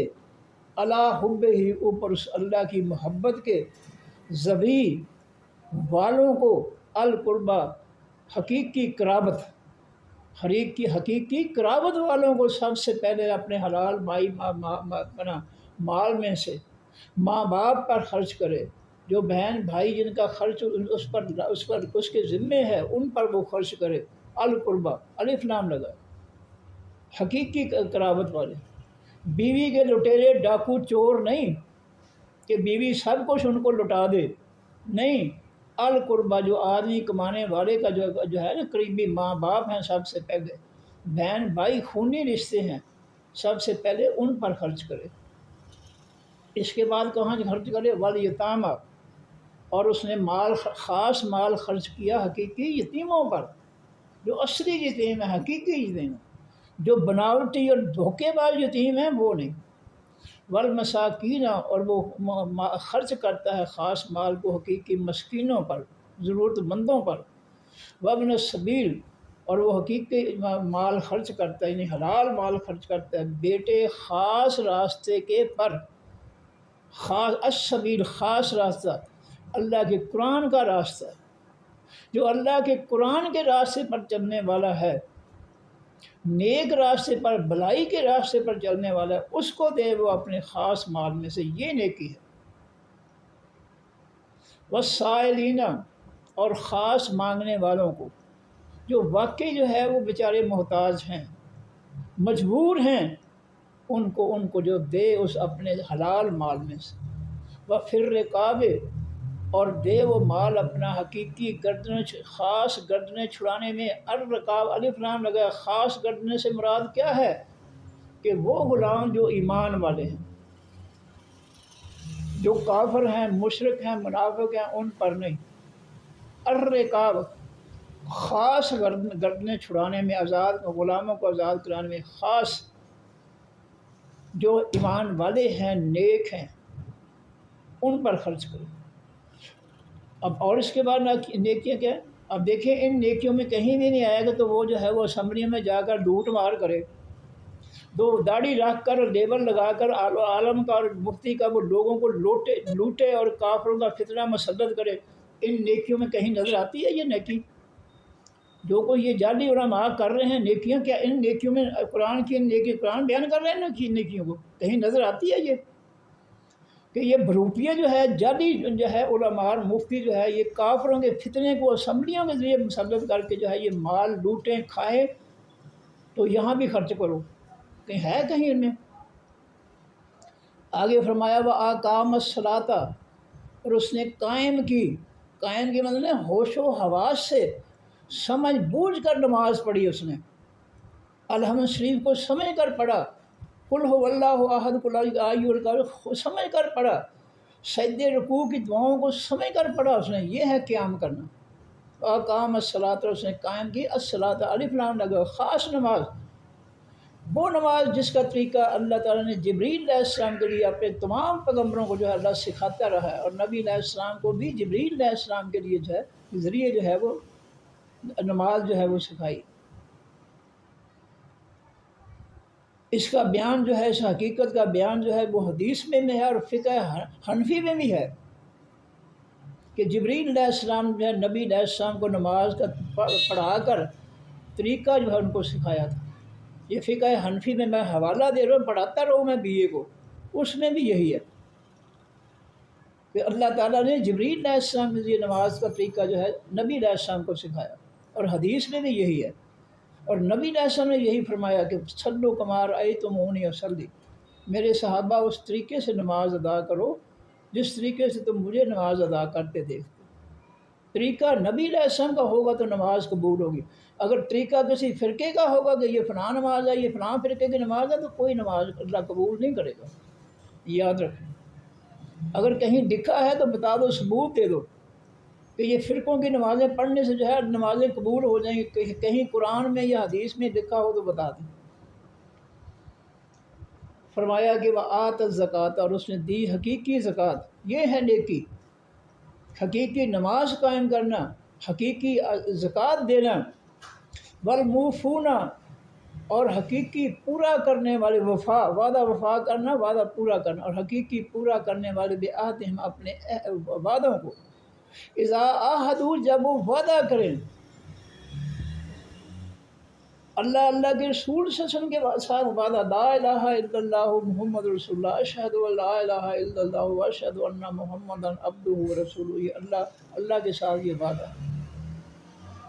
A: علی حب ہی، اوپر اس اللہ کی محبت کے، ذوی والوں کو، القربہ حقیقی قرابت، حقیقی قرابت والوں کو سب سے پہلے اپنے حلال مال میں سے ماں باپ پر خرچ کرے، جو بہن بھائی جن کا خرچ اس کے ذمے ہے ان پر وہ خرچ کرے، القربہ الف لام لگا، حقیقی قرابت والے۔ بیوی کے لٹیرے ڈاکو چور نہیں کہ بیوی سب کچھ ان کو لٹا دے، نہیں، القربہ جو آدمی کمانے والے کا جو ہے نا قریبی ماں باپ ہیں، سب سے پہلے بہن بھائی خونی رشتے ہیں، سب سے پہلے ان پر خرچ کرے۔ اس کے بعد کہاں خرچ کرے؟ والیتامہ، اور اس نے خاص مال خرچ کیا حقیقی یتیموں پر، جو اصلی یتیم ہیں، حقیقی یتیم ہیں، جو بناوٹی اور دھوکے باز یتیم ہیں وہ نہیں۔ والمساکین، اور وہ خرچ کرتا ہے خاص مال کو حقیقی مسکینوں پر، ضرورت مندوں پر۔ وابن السبیل، اور وہ حقیقی مال خرچ کرتا ہے، یعنی حلال مال خرچ کرتا ہے بیٹے خاص راستے کے پر، خاص السبیل، خاص راستہ اللہ کے قرآن کا راستہ، جو اللہ کے قرآن کے راستے پر چلنے والا ہے، نیک راستے پر، بھلائی کے راستے پر چلنے والا ہے، اس کو دے وہ اپنے خاص مال میں سے، یہ نیکی ہے۔ والسائلین، اور خاص مانگنے والوں کو، جو واقعی جو ہے وہ بیچارے محتاج ہیں، مجبور ہیں، ان کو جو دے اس اپنے حلال مال میں سے۔ وفر رقاب، اور دے وہ مال اپنا حقیقی گردنیں، خاص گردنیں چھڑانے میں۔ الرقاب الف لام لگا، خاص گردنے سے مراد کیا ہے کہ وہ غلام جو ایمان والے ہیں، جو کافر ہیں، مشرک ہیں، منافق ہیں، ان پر نہیں۔ الرقاب خاص گردنیں چھڑانے میں، آزاد غلاموں کو آزاد کرانے میں، خاص جو ایمان والے ہیں، نیک ہیں، ان پر خرچ کرو۔ اب اور اس کے بعد نیکیاں کیا ہے؟ اب دیکھیں ان نیکیوں میں کہیں بھی نہیں آئے گا تو وہ جو ہے وہ اسمبلی میں جا کر لوٹ مار کرے، دو داڑھی رکھ کر، لیبل لگا کر، عالم کا اور مفتی کا، وہ لوگوں کو لوٹے اور کافروں کا فتنہ مسلط کرے۔ ان نیکیوں میں کہیں نظر آتی ہے یہ نیکی؟ جو کوئی یہ جعلی علماء کر رہے ہیں نیکیاں، کیا ان نیکیوں میں قرآن کی نیکی، قرآن بیان کر رہے ہیں نا نیکیوں کو، کہیں نظر آتی ہے یہ کہ یہ بھروپیہ جو ہے، جعلی جو ہے علماء اور مفتی جو ہے، یہ کافروں کے فتنے کو اسمبلیوں کے ذریعے مسلط کر کے جو ہے یہ مال لوٹیں کھائیں، تو یہاں بھی خرچ کرو، کہیں ہے کہیں ان میں؟ آگے فرمایا وَأَقَامَ الصَّلَاةَ، اور اس نے قائم کی مطلب ہے ہوش و حواس سے سمجھ بوجھ کر نماز پڑھی، اس نے الحمد شریف کو سمجھ کر پڑھا، قل هو اللہ احد قل اعوذ بالفلق سمجھ کر پڑھا، سجدے رکوع کی دعاؤں کو سمجھ کر پڑھا اس نے، یہ ہے قیام کرنا۔ وَأَقَامَ الصَّلَاةَ، اس نے قائم کی الصلاۃ الف لام لگا، خاص نماز، وہ نماز جس کا طریقہ اللہ تعالیٰ نے جبریل علیہ السلام کے لیے اپنے تمام پیغمبروں کو جو ہے اللہ سکھاتا رہا ہے، اور نبی علیہ السلام کو بھی جبریل علیہ السلام کے لیے جو ہے ذریعے جو ہے وہ نماز جو ہے وہ سکھائی۔ اس کا بیان جو ہے، اس حقیقت کا بیان جو ہے وہ حدیث میں ہے اور فقہ حنفی میں بھی ہے کہ جبریل علیہ السلام جو ہے نبی علیہ السلام کو نماز کا پڑھا کر طریقہ جو ہے ان کو سکھایا تھا۔ یہ فقہ حنفی میں حوالہ دے رہا ہوں، پڑھاتا رہوں میں بی اے کو، اس میں بھی یہی ہے کہ اللہ تعالیٰ نے جبریل علیہ السلام کے ذریعے نماز کا طریقہ جو ہے نبی علیہ السلام کو سکھایا، اور حدیث میں بھی یہی ہے، اور نبی علیہ السلام نے یہی فرمایا کہ صلوا کما رأیتمونی اصلی، میرے صحابہ اس طریقے سے نماز ادا کرو جس طریقے سے تم مجھے نماز ادا کرتے دیکھتے۔ طریقہ نبی علیہ السلام کا ہوگا تو نماز قبول ہوگی، اگر طریقہ کسی فرقے کا ہوگا کہ یہ فلاں نماز ہے، یہ فلاں فرقے کی نماز ہے، تو کوئی نماز اللہ قبول نہیں کرے گا، یاد رکھیں۔ اگر کہیں لکھا ہے تو بتا دو، ثبوت دے دو کہ یہ فرقوں کی نمازیں پڑھنے سے جو ہے نمازیں قبول ہو جائیں گی، کہیں قرآن میں یا حدیث میں لکھا ہو تو بتا دیں۔ فرمایا کہ وَآتَ الزَّکَاۃَ، اور اس نے دی حقیقی زکوٰۃ، یہ ہے نیکی، حقیقی نماز قائم کرنا، حقیقی زکوٰۃ دینا، والموفون، اور حقیقی پورا کرنے والے، وعدہ وفا کرنا، وعدہ پورا کرنا، اور حقیقی پورا کرنے والے بعہدہم، اپنے وعدوں کو، اذا عاہدوا، جب وہ وعدہ کریں، اللہ کے رسول صلی اللہ علیہ وسلم کے ساتھ وعدہ، لا الہ الا اللہ محمد رسول اللہ، اشہد ان لا الہ الا اللہ واشہد ان محمدا عبدہ ورسولہ، یہ اللہ کے ساتھ یہ وعدہ ہے،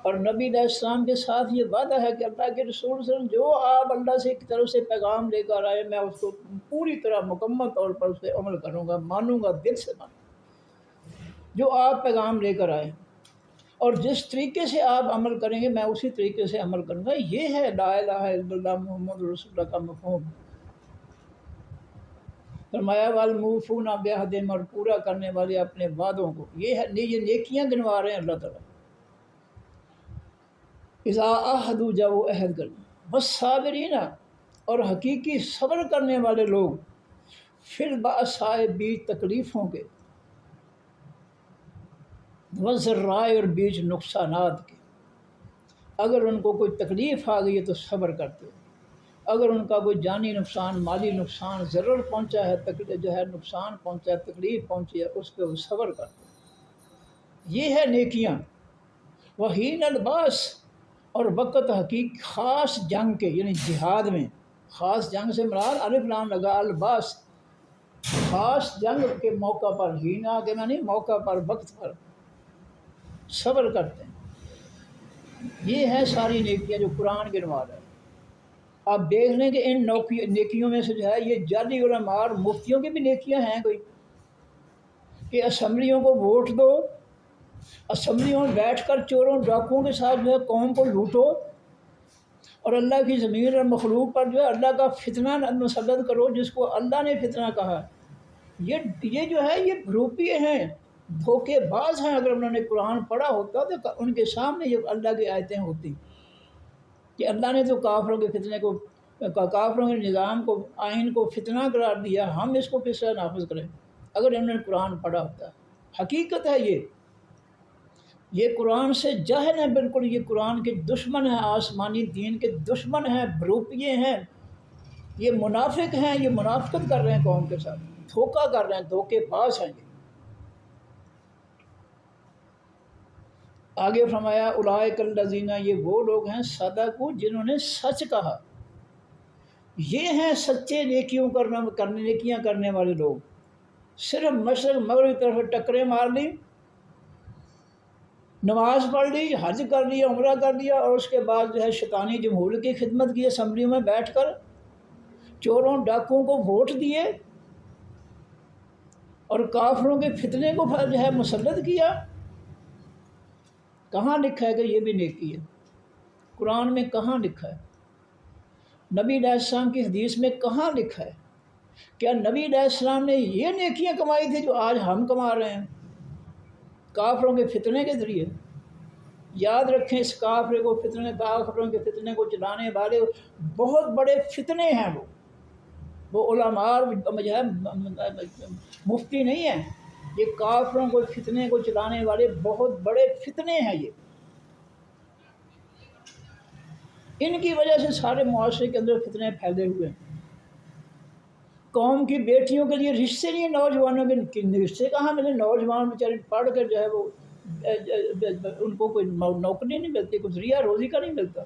A: اور نبی علیہ السلام کے ساتھ یہ وعدہ ہے کہ اللہ کے رسول صلی اللہ علیہ وسلم جو آپ اللہ سے کی طرف سے پیغام لے کر آئے، میں اس کو پوری طرح مکمل طور پر اس پہ عمل کروں گا، مانوں گا، دل سے مانوں، جو آپ پیغام لے کر آئے، اور جس طریقے سے آپ عمل کریں گے میں اسی طریقے سے عمل کروں گا۔ یہ ہے لا الہ الا اللہ محمد رسول اللہ کا مفہوم۔ فرمایا والموفون بعہدہم، اور پورا کرنے والے اپنے وعدوں کو، یہ ہے، یہ نیکیاں گنوا رہے ہیں اللہ تعالیٰ، اذا عاہدوا، جب وہ عہد کریں، والصابرین، اور حقیقی صبر کرنے والے لوگ، فی البأساء، بیچ تکلیفوں کے، والضراء، اور بیچ نقصانات کے، اگر ان کو کوئی تکلیف آ گئی ہے تو صبر کرتے ہو، اگر ان کا کوئی جانی نقصان، مالی نقصان، ضرر پہنچا ہے، جو ہے نقصان پہنچا ہے، تکلیف پہنچی ہے، اس پہ وہ صبر کرتے ہو۔ یہ ہے نیکیاں۔ وحین الباس، اور وقت حقیق خاص جنگ کے، یعنی جہاد میں، خاص جنگ سے مراد الف لام لگا الباس، خاص جنگ کے موقع پر، ہینا کے معنی موقع پر، وقت پر صبر کرتے ہیں۔ یہ ہے ساری نیکیاں جو قرآن کے نواد ہے۔ آپ دیکھ لیں کہ ان نیکیوں میں سے جو ہے یہ جعلی علماء اور مفتیوں کی بھی نیکیاں ہیں کوئی، کہ اسمبلیوں کو ووٹ دو، اسمبلیوں میں بیٹھ کر چوروں ڈاکوؤں کے ساتھ جو ہے قوم کو لوٹو، اور اللہ کی زمین اور مخلوق پر جو ہے اللہ کا فتنہ مسلط کرو جس کو اللہ نے فتنہ کہا۔ یہ جو ہے یہ بھروپیے ہیں، دھوکے باز ہیں۔ اگر انہوں نے قرآن پڑھا ہوتا تو ان کے سامنے یہ اللہ کی آیتیں ہوتی کہ اللہ نے تو کافروں کے فتنے کو، کافروں کے نظام کو، آئین کو فتنہ قرار دیا، ہم اس کو کس طرح نافذ کریں۔ اگر انہوں نے قرآن پڑھا ہوتا، حقیقت ہے یہ قرآن سے جاہل ہیں بالکل، یہ قرآن کے دشمن ہیں، آسمانی دین کے دشمن ہیں، بھروپیے ہیں، یہ منافق ہیں، یہ منافقت کر رہے ہیں قوم کے ساتھ، دھوکہ کر رہے ہیں، دھوکے باز ہیں یہ۔ آگے فرمایا اولئک الذین، یہ وہ لوگ ہیں صدقوا جنہوں نے سچ کہا، یہ ہیں سچے نیکیاں کرنے والے لوگ۔ صرف مشرق مغرب کی طرف ٹکریں مار لی، نماز پڑھ لی، حج کر لیا، عمرہ کر لیا، اور اس کے بعد جو ہے شیطانی جمہور کی خدمت کی، اسمبلیوں میں بیٹھ کر چوروں ڈاکوؤں کو ووٹ دیے اور کافروں کے فتنے کو جو ہے مسلط کیا۔ کہاں لکھا ہے کہ یہ بھی نیکی ہے؟ قرآن میں کہاں لکھا ہے؟ نبی علیہ السلام کی حدیث میں کہاں لکھا ہے؟ کیا نبی علیہ السلام نے یہ نیکیاں کمائی تھی جو آج ہم کما رہے ہیں کافروں کے فتنے کے ذریعے؟ یاد رکھیں، اس کافروں کے فتنے کو چلانے والے بہت بڑے فتنے ہیں، وہ علماء جو ہے مفتی نہیں ہیں، یہ کافروں کو فتنے کو چلانے والے بہت بڑے فتنے ہیں۔ یہ ان کی وجہ سے سارے معاشرے کے اندر فتنے پھیلے ہوئے ہیں۔ قوم کی بیٹیوں کے لیے رشتے نہیں، نوجوانوں کے رشتے کہاں ملے؟ نوجوان بیچارے پڑھ کر جو ہے وہ ان کو کوئی نوکری نہیں ملتی، کوئی ذریعہ روزی کا نہیں ملتا۔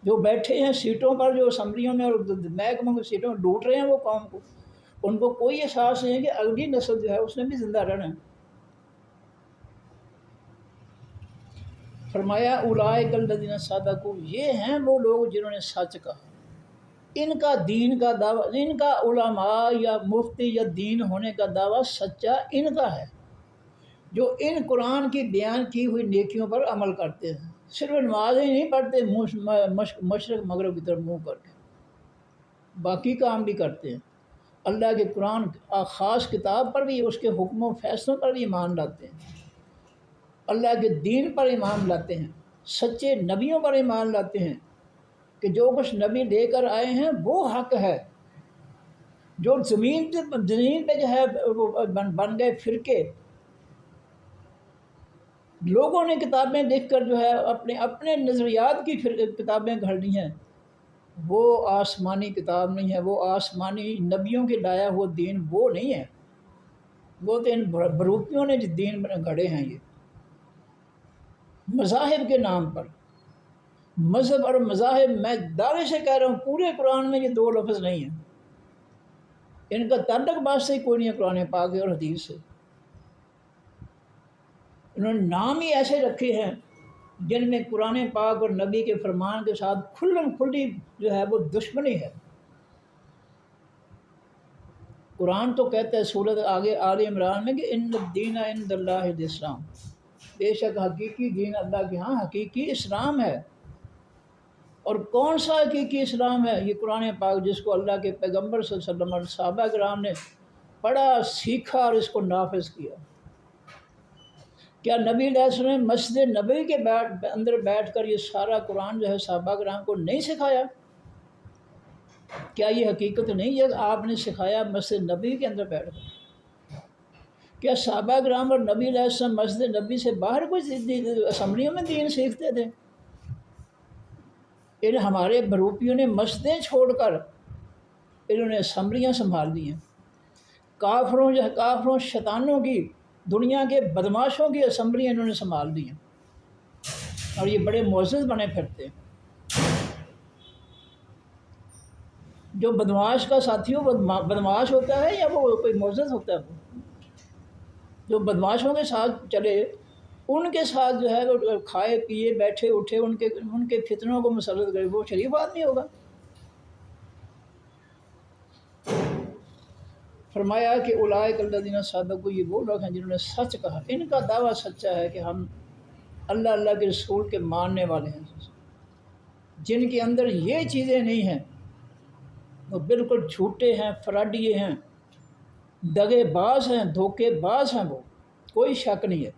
A: جو بیٹھے ہیں سیٹوں پر، جو اسمبلیوں میں اور محکموں کی سیٹوں میں لوٹ رہے ہیں وہ قوم کو، ان کو کوئی احساس نہیں ہے کہ اگلی نسل جو ہے اس نے بھی زندہ رہنا ہے۔ فرمایا اولئک الذین صدقوا، یہ ہیں وہ لوگ جنہوں نے سچ کہا۔ ان کا دین کا دعویٰ، ان کا علماء یا مفتی یا دین ہونے کا دعویٰ سچا ان کا ہے، جو ان قرآن کی بیان کی ہوئی نیکیوں پر عمل کرتے ہیں، صرف نمازیں نہیں پڑھتے مشرق مغرب کی طرف منہ کر کے، باقی کام بھی کرتے ہیں، اللہ کے قرآن خاص کتاب پر بھی، اس کے حکم و فیصلوں پر بھی ایمان لاتے ہیں، اللہ کے دین پر ایمان لاتے ہیں، سچے نبیوں پر ایمان لاتے ہیں کہ جو کچھ نبی لے کر آئے ہیں وہ حق ہے۔ جو زمین پہ جو ہے وہ بن گئے فرقے، لوگوں نے کتابیں لکھ کر جو ہے اپنے نظریات کی کتابیں گھڑ لی ہیں، وہ آسمانی کتاب نہیں ہے، وہ آسمانی نبیوں کے لایا ہوا دین وہ نہیں ہے، وہ تو ان بروپیوں نے جو دین گھڑے ہیں۔ یہ مذاہب کے نام پر، مذہب اور مذاہب، میں دعوے سے کہہ رہا ہوں پورے قرآن میں یہ دو لفظ نہیں ہیں، ان کا تعلق بات سے کوئی نہیں ہے قرآن پاک اور حدیث سے۔ انہوں نے نام ہی ایسے رکھے ہیں جن میں قرآن پاک اور نبی کے فرمان کے ساتھ کھلم کھلی جو ہے وہ دشمنی ہے۔ قرآن تو کہتا ہے سورۃ آگے آل عمران میں کہ ان الدین عند اللہ الاسلام، بے شک حقیقی دین اللہ کے ہاں حقیقی اسلام ہے۔ اور کون سا حقیقی اسلام ہے؟ یہ قرآن پاک جس کو اللہ کے پیغمبر صلی اللہ علیہ وسلم اور صحابہ کرام نے پڑھا، سیکھا اور اس کو نافذ کیا۔ کیا نبی علیہ السلام نے مسجد نبوی کے اندر بیٹھ کر یہ سارا قرآن جو ہے صحابہ کرام کو نہیں سکھایا؟ کیا یہ حقیقت نہیں ہے کہ آپ نے سکھایا مسجد نبوی کے اندر بیٹھ کر؟ کیا صحابہ کرام اور نبی علیہ السلام مسجد نبوی سے باہر کوئی اسمبلیوں میں دین سیکھتے تھے؟ ان ہمارے بروپیوں نے مسجدیں چھوڑ کر انہوں نے اسمبلیاں سنبھال دی ہیں۔ کافروں شیطانوں کی، دنیا کے بدماشوں کی اسمبلیاں انہوں نے سنبھال دی ہیں، اور یہ بڑے معزز بنے پھرتے ہیں۔ جو بدماش کا ساتھی ہو بدماش ہوتا ہے یا وہ کوئی معزز ہوتا ہے؟ وہ جو بدماشوں کے ساتھ چلے، ان کے ساتھ جو ہے وہ کھائے پیے بیٹھے اٹھے، ان کے فتنوں کو مسلط کرے، وہ شریف آدمی ہوگا؟ فرمایا کہ اولئک الذین صدقوا، یہ وہ لوگ ہیں جنہوں نے سچ کہا، ان کا دعویٰ سچا ہے کہ ہم اللہ کے رسول کے ماننے والے ہیں۔ جن کے اندر یہ چیزیں نہیں ہیں وہ بالکل جھوٹے ہیں، فراڈیے ہیں، دغے باز ہیں، دھوکے باز ہیں، وہ کوئی شک نہیں ہے۔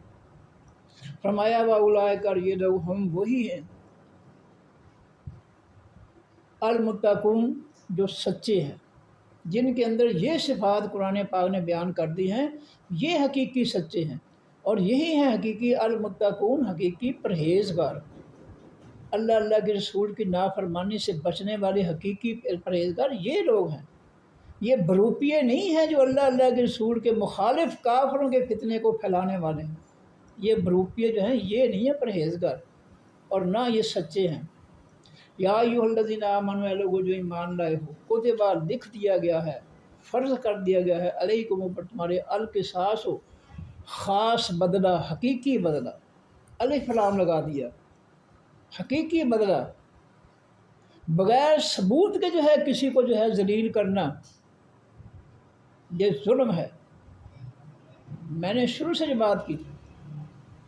A: فرمایا واولئک، اور یہ لوگ ہم وہی ہیں المتقون، جو سچے ہیں، جن کے اندر یہ صفات قرآن پاک نے بیان کر دی ہیں، یہ حقیقی سچے ہیں، اور یہی ہیں حقیقی المتقون، حقیقی پرہیزگار، اللہ کے رسول کی نافرمانی سے بچنے والے حقیقی پرہیزگار یہ لوگ ہیں۔ یہ بروپیے نہیں ہیں جو اللہ کے رسول کے مخالف کافروں کے فتنے کو پھیلانے والے ہیں۔ یہ بروپیے جو ہیں یہ نہیں ہیں پرہیزگار، اور نہ یہ سچے ہیں۔ یا ایھا الذین آمنوا، اے لوگو جو ایمان لائے ہو، کتبہ لکھ دیا گیا ہے، فرض کر دیا گیا ہے، علیکم اوپر تمہارے، القصاص ہو، خاص بدلہ، حقیقی بدلہ، الف لام لگا دیا، حقیقی بدلہ، بغیر ثبوت کے جو ہے کسی کو جو ہے ذلیل کرنا، یہ ظلم ہے۔ میں نے شروع سے جو بات کی تھی،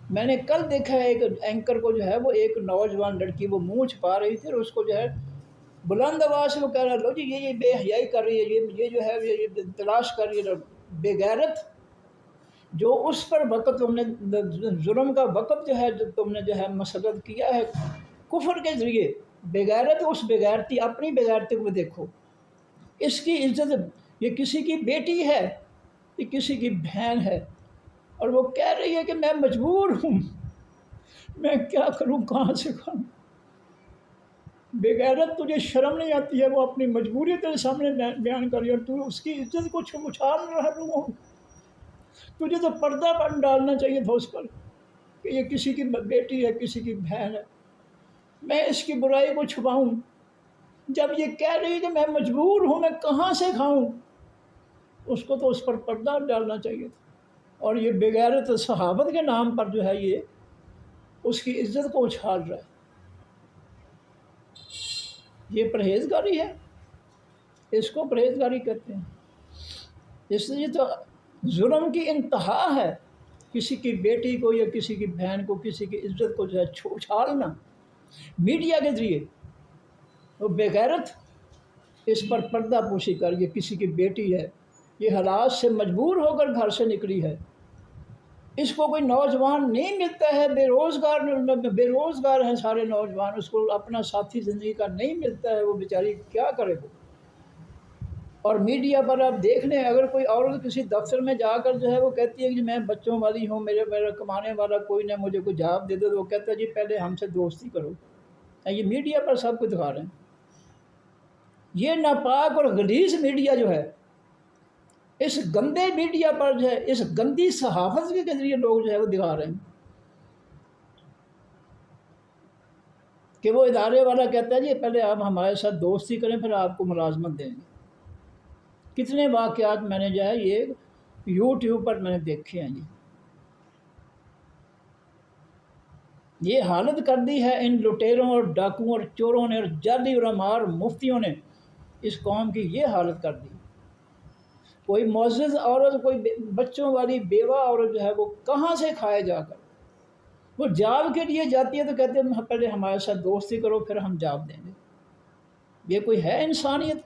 A: میں نے کل دیکھا ہے ایک اینکر کو جو ہے وہ ایک نوجوان لڑکی وہ منہ چھپا رہی تھی، اور اس کو جو ہے بلند آواز سے وہ کہہ رہا، لو جی یہ بے حیائی کر رہی ہے، یہ جو ہے یہ تلاش کر رہی ہے، بے غیرت، جو اس پر وقت تم نے ظلم کا وقت جو ہے جو تم نے جو ہے مسلط کیا ہے کفر کے ذریعے، بے غیرت، اس بے غیرتی، اپنی بے غیرتی کو دیکھو، اس کی عزت، یہ کسی کی بیٹی ہے، یہ کسی کی بہن ہے، اور وہ کہہ رہی ہے کہ میں مجبور ہوں، میں کیا کروں، کہاں سے کھاؤں؟ بے غیرت، تجھے شرم نہیں آتی ہے؟ وہ اپنی مجبوری تیرے سامنے بیان کر رہی ہے، اور تو اس کی عزت کو اچھال رہا ہے۔ تجھے تو پردہ بن ڈالنا چاہیے تھا اس پر کہ یہ کسی کی بیٹی ہے، کسی کی بہن ہے، میں اس کی برائی کو چھپاؤں؟ جب یہ کہہ رہی ہے کہ میں مجبور ہوں، میں کہاں سے کھاؤں، اس کو تو اس پر پردہ ڈالنا چاہیے تھا۔ اور یہ بے غیرت صحابت کے نام پر جو ہے یہ اس کی عزت کو اچھال رہا ہے۔ یہ پرہیزگاری ہے، اس کو پرہیزگاری کہتے ہیں۔ اس لیے تو ظلم کی انتہا ہے، کسی کی بیٹی کو یا کسی کی بہن کو، کسی کی عزت کو جو ہے اچھالنا میڈیا کے ذریعے۔ وہ بے غیرت اس پر پردہ پوشی کر، یہ کسی کی بیٹی ہے، یہ حالات سے مجبور ہو کر گھر سے نکلی ہے، اس کو کوئی نوجوان نہیں ملتا ہے، بے روزگار ہیں سارے نوجوان، اس کو اپنا ساتھی زندگی کا نہیں ملتا ہے، وہ بیچاری کیا کرے وہ؟ اور میڈیا پر آپ دیکھ لیں، اگر کوئی عورت کسی دفتر میں جا کر جو ہے وہ کہتی ہے کہ میں بچوں والی ہوں، میرا کمانے والا کوئی نہ، مجھے کوئی جاب دے دے، تو وہ کہتا ہے جی پہلے ہم سے دوستی کرو۔ یہ میڈیا پر سب کو دکھا رہے ہیں۔ یہ ناپاک اور غلیظ میڈیا جو ہے، اس گندے میڈیا پر جو ہے، اس گندی صحافت کے ذریعے لوگ جو ہے وہ دکھا رہے ہیں کہ وہ ادارے والا کہتا ہے جی پہلے آپ ہمارے ساتھ دوستی کریں، پھر آپ کو ملازمت دیں گے۔ کتنے واقعات میں نے جو ہے یہ یوٹیوب پر میں نے دیکھے ہیں جی۔ یہ حالت کر دی ہے ان لٹیروں اور ڈاکوؤں اور چوروں نے اور جعلی علماء اور مفتیوں نے، اس قوم کی یہ حالت کر دی۔ کوئی معزز عورت، کوئی بچوں والی بیوہ عورت جو ہے وہ کہاں سے کھائے جا کر، وہ جاب کے لیے جاتی ہے تو کہتے ہیں پہلے ہمارے ساتھ دوستی کرو پھر ہم جاب دیں گے۔ یہ کوئی ہے انسانیت؟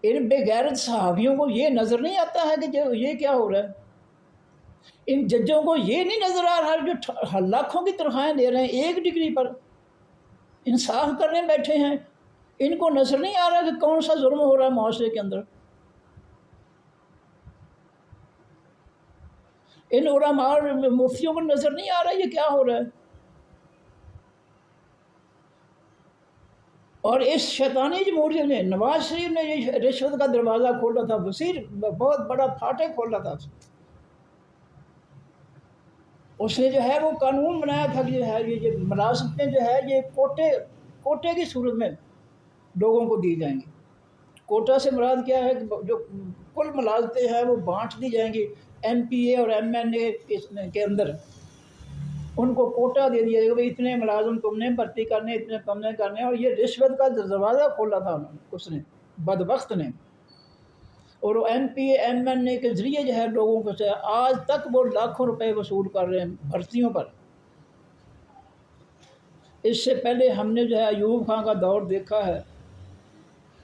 A: ان بے غیرت صحابیوں کو یہ نظر نہیں آتا ہے کہ یہ کیا ہو رہا ہے؟ ان ججوں کو یہ نہیں نظر آ رہا جو لاکھوں کی تنخواہیں دے رہے ہیں ایک ڈگری پر، انصاف کرنے بیٹھے ہیں، ان کو نظر نہیں آ رہا کہ کون سا ظلم ہو رہا ہے معاشرے کے اندر؟ ان علماء اور مفتیوں کو نظر نہیں آ رہا یہ کیا ہو رہا ہے؟ اور اس شیطانی جمہوریت نے نواز شریف نے یہ رشوت کا دروازہ کھولا تھا، وسیع بہت بڑا پھاٹک کھولا تھا۔ اس نے جو ہے وہ قانون بنایا تھا کہ جو ہے یہ ملازمتیں جو ہے یہ کوٹے کی صورت میں لوگوں کو دی جائیں گی۔ کوٹا سے مراد کیا ہے کہ جو کل ملازمتیں ہیں وہ بانٹ دی جائیں گی ایم پی اے اور ایم این اے کے اندر، ان کو کوٹا دے دیا جائے گا، اتنے ملازم تم نے بھرتی کرنے، اتنے تم نے کرنے، اور یہ رشوت کا دروازہ کھولا تھا اس نے، بدبخت نے۔ اور وہ M P A M N A کے ذریعے جو ہے لوگوں کو سے آج تک وہ لاکھوں روپے وصول کر رہے ہیں بھرتیوں پر۔ اس سے پہلے ہم نے جو ہے ایوب خان کا دور دیکھا ہے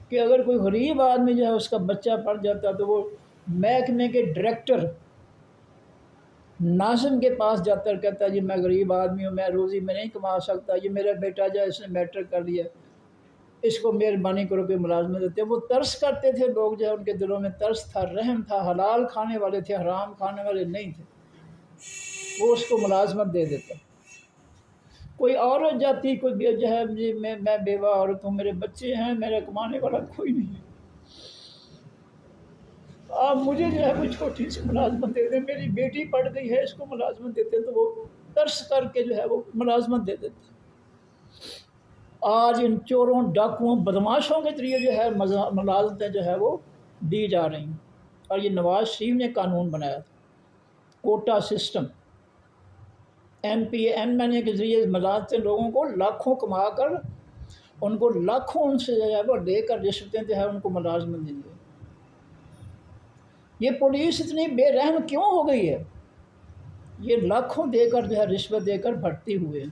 A: کہ اگر کوئی غریب آدمی جو ہے اس کا بچہ پڑھ جاتا تو وہ محکمے کے ڈائریکٹر ناظم کے پاس جاتا اور کہتا ہے جی میں غریب آدمی ہوں، میں روزی میں نہیں کما سکتا، یہ میرا بیٹا جو ہے اس نے میٹرک کر لیا، اس کو مہربانی کرو کہ ملازمت دیتے۔ وہ ترس کرتے تھے لوگ، جو ہے ان کے دلوں میں ترس تھا، رحم تھا، حلال کھانے والے تھے، حرام کھانے والے نہیں تھے، وہ اس کو ملازمت دے دیتا۔ کوئی عورت جاتی، کوئی جو ہے جی میں بیوہ عورت ہوں، میرے بچے ہیں، میرا کمانے والا کوئی نہیں ہے، آپ مجھے جو ہے کوئی چھوٹی سی ملازمت دے دیں، میری بیٹی پڑھ گئی ہے اس کو ملازمت دیتے، تو وہ ترس کر کے جو ہے وہ ملازمت دے دیتے۔ آج ان چوروں، ڈاکوؤں، بدماشوں کے ذریعے جو ہے ملازمتیں جو ہے وہ دی جا رہی ہیں، اور یہ نواز شریف نے قانون بنایا تھا، quota system, M P A M N A کے ذریعے ملازمتیں لوگوں کو لاکھوں کما کر، ان کو لاکھوں ان سے جو ہے وہ لے کر رشوتیں جو ہے ان کو ملازمت دیں گے۔ یہ پولیس اتنی بے رحم کیوں ہو گئی ہے؟ یہ لاکھوں دے کر جو ہے رشوت دے کر بھرتی ہوئے ہیں۔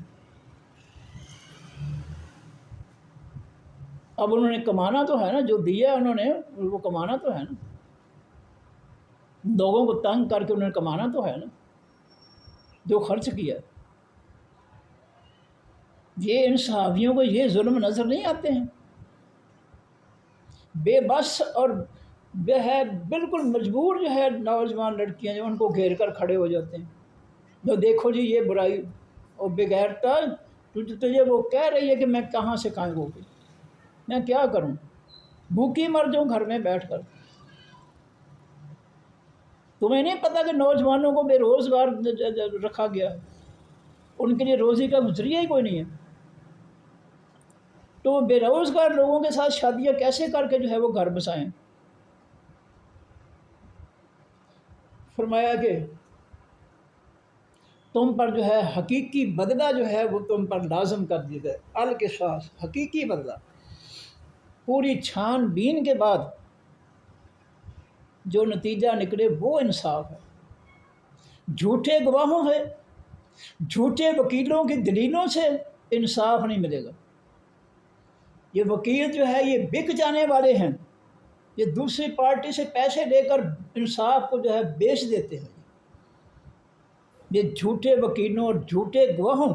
A: اب انہوں نے کمانا تو ہے نا، جو دیا انہوں نے وہ کمانا تو ہے نا، لوگوں کو تنگ کر کے انہوں نے کمانا تو ہے نا، جو خرچ کیا۔ یہ ان صحافیوں کو یہ ظلم نظر نہیں آتے ہیں؟ بے بس اور جو ہے بالکل مجبور جو ہے نوجوان لڑکیاں جو ان کو گھیر کر کھڑے ہو جاتے ہیں، جو دیکھو جی یہ برائی، اور بغیرتا تجھے وہ کہہ رہی ہے کہ میں کہاں سے کھائیں گی، میں کیا کروں، بھوکی مر جاؤں گھر میں بیٹھ کر۔ تمہیں نہیں پتہ کہ نوجوانوں کو بے روزگار رکھا گیا ہے، ان کے لیے روزی کا ذریعہ ہی کوئی نہیں ہے، تو وہ بے روزگار لوگوں کے ساتھ شادیاں کیسے کر کے جو ہے وہ گھر بسائیں؟ فرمایا کہ تم پر جو ہے حقیقی بدلہ جو ہے وہ تم پر لازم کر دیا گیا، القصاص، حقیقی بدلہ، پوری چھان بین کے بعد جو نتیجہ نکلے وہ انصاف ہے۔ جھوٹے گواہوں سے، جھوٹے وکیلوں کی دلیلوں سے انصاف نہیں ملے گا۔ یہ وکیل جو ہے یہ بک جانے والے ہیں، یہ دوسری پارٹی سے پیسے لے کر انصاف کو جو ہے بیچ دیتے ہیں۔ یہ جھوٹے وکیلوں اور جھوٹے گواہوں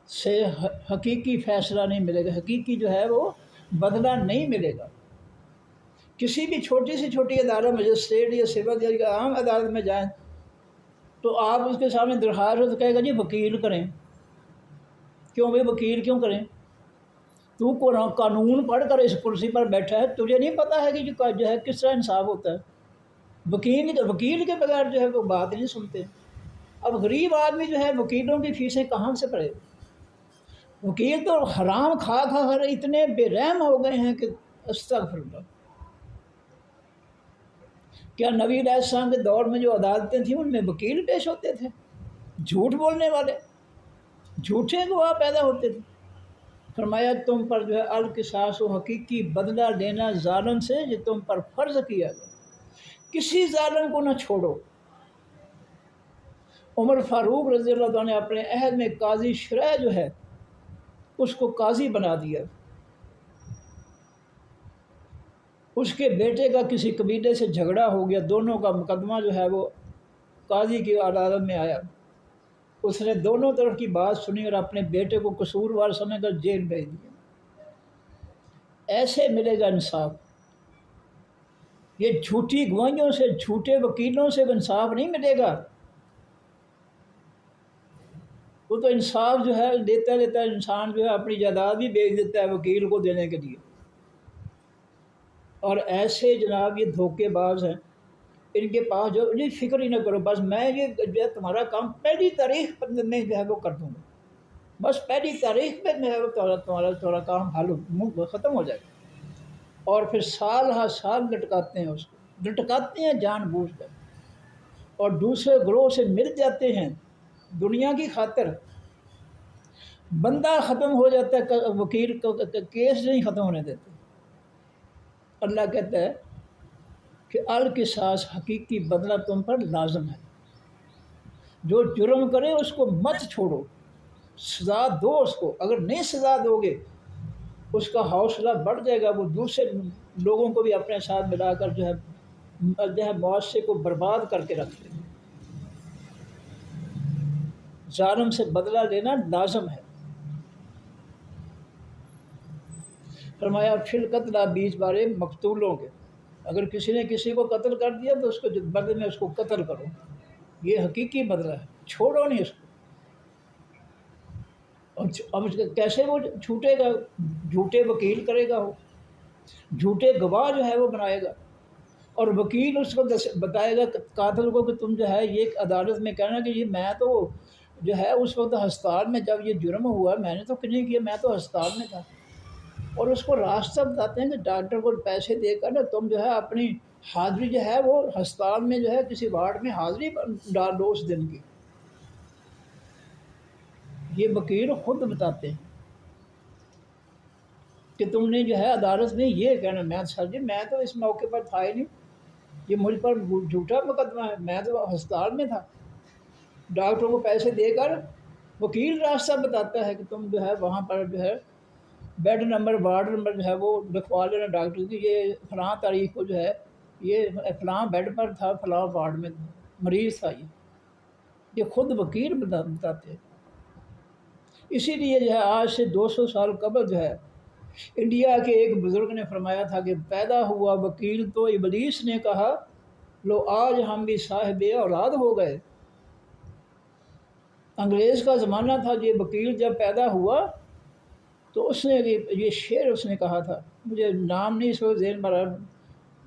A: سے حقیقی فیصلہ نہیں ملے گا، حقیقی جو ہے وہ بدلہ نہیں ملے گا۔ کسی بھی چھوٹی سے چھوٹی عدالت، مجسٹریٹ یا سول یا عام عدالت میں جائیں تو آپ اس کے سامنے درخواست ہو تو کہے گا جی وکیل کریں۔ کیوں بھائی وکیل کیوں کریں؟ تو قانون پڑھ کر اس کرسی پر بیٹھا ہے، تجھے نہیں پتہ ہے کہ جو ہے کس طرح انصاف ہوتا ہے؟ وکیل کے بغیر جو ہے وہ بات نہیں سنتے۔ اب غریب آدمی جو ہے وکیلوں کی فیسیں کہاں سے بھرے؟ وکیل تو حرام کھا کر اتنے بے رحم ہو گئے ہیں کہ استغفر اللہ۔ کیا نبی علیہ السلام کے دور میں جو عدالتیں تھیں ان میں وکیل پیش ہوتے تھے؟ جھوٹ بولنے والے، جھوٹے گواہ پیدا ہوتے تھے۔ فرمایا تم پر جو ہے القصاص و حقیقی بدلہ لینا ظالم سے یہ تم پر فرض کیا گیا، کسی ظالم کو نہ چھوڑو۔ عمر فاروق رضی اللہ عنہ نے اپنے عہد میں قاضی شرح جو ہے اس کو قاضی بنا دیا۔ اس کے بیٹے کا کسی قبیلے سے جھگڑا ہو گیا، دونوں کا مقدمہ جو ہے وہ قاضی کی عدالت میں آیا، اس نے دونوں طرف کی بات سنی اور اپنے بیٹے کو قصوروار سمجھ کر جیل بھیج دیا۔ ایسے ملے گا انصاف؟ یہ جھوٹی گواہیوں سے، جھوٹے وکیلوں سے انصاف نہیں ملے گا۔ وہ تو انصاف جو ہے لیتا لیتا انسان جو ہے اپنی جائیداد بھی بیچ دیتا ہے وکیل کو دینے کے لیے۔ اور ایسے جناب یہ دھوکے باز ہیں، ان کے پاس جو جی فکر ہی نہ کرو، بس میں یہ جو ہے تمہارا کام پہلی تاریخ میں جو ہے وہ کر دوں گا، بس پہلی تاریخ پہ جو ہے وہ تمہارا کام ختم ہو جائے گا۔ اور پھر سال ہر سال لٹکاتے ہیں، اس کو لٹکاتے ہیں جان بوجھ کر، اور دوسرے گروہ سے مل جاتے ہیں دنیا کی خاطر۔ بندہ ختم ہو جاتا ہے، وکیل کو کیس نہیں ختم ہونے دیتے۔ اللہ کہتا ہے کہ القصاص حقیقی بدلہ تم پر لازم ہے، جو جرم کرے اس کو مت چھوڑو، سزا دو اس کو، اگر نہیں سزا دو گے اس کا حوصلہ بڑھ جائے گا، وہ دوسرے لوگوں کو بھی اپنے ساتھ ملا کر جو ہے معاشرے کو برباد کر کے رکھ دے۔ ظالم سے بدلہ لینا لازم ہے۔ فرمایا فی القتل، بیچ بارے مقتولوں کے، اگر کسی نے کسی کو قتل کر دیا تو اس کو بدلے میں اس کو قتل کرو، یہ حقیقی بدلہ ہے، چھوڑو نہیں اس کو۔ اب کیسے وہ چھوٹے گا؟ جھوٹے وکیل کرے گا، وہ جھوٹے گواہ جو ہے وہ بنائے گا، اور وکیل اس کو بتائے گا قاتل کو کہ تم جو ہے یہ عدالت میں کہنا کہ یہ میں تو جو ہے اس وقت ہسپتال میں جب یہ جرم ہوا میں نے تو نہیں کیا، میں تو ہسپتال میں تھا۔ اور اس کو راستہ بتاتے ہیں کہ ڈاکٹر کو پیسے دے کر نا تم جو ہے اپنی حاضری جو ہے وہ ہسپتال میں جو ہے کسی وارڈ میں حاضری ڈال دو اس دن کی۔ یہ وکیل خود بتاتے ہیں کہ تم نے جو ہے عدالت میں یہ کہنا، میں سر جی میں تو اس موقع پر تھا ہی نہیں، یہ مجھ پر جھوٹا مقدمہ ہے، میں تو ہسپتال میں تھا۔ ڈاکٹر کو پیسے دے کر وکیل راستہ بتاتا ہے کہ تم جو ہے وہاں پر جو ہے بیڈ نمبر وارڈ نمبر جو ہے وہ لکھوا لینا ڈاکٹر کی، یہ فلاں تاریخ کو جو ہے یہ فلاں بیڈ پر تھا، فلاں وارڈ میں مریض تھا۔ یہ خود وکیل بتاتے ہیں۔ اسی لیے جو ہے آج سے 200 سال قبل جو ہے انڈیا کے ایک بزرگ نے فرمایا تھا کہ پیدا ہوا وکیل تو ابلیس نے کہا لو آج ہم بھی صاحب اولاد ہو گئے۔ انگریز کا زمانہ تھا، یہ وکیل جب پیدا ہوا تو اس نے یہ شعر اس نے کہا تھا، مجھے نام نہیں اس وقت ذہن میں رہا،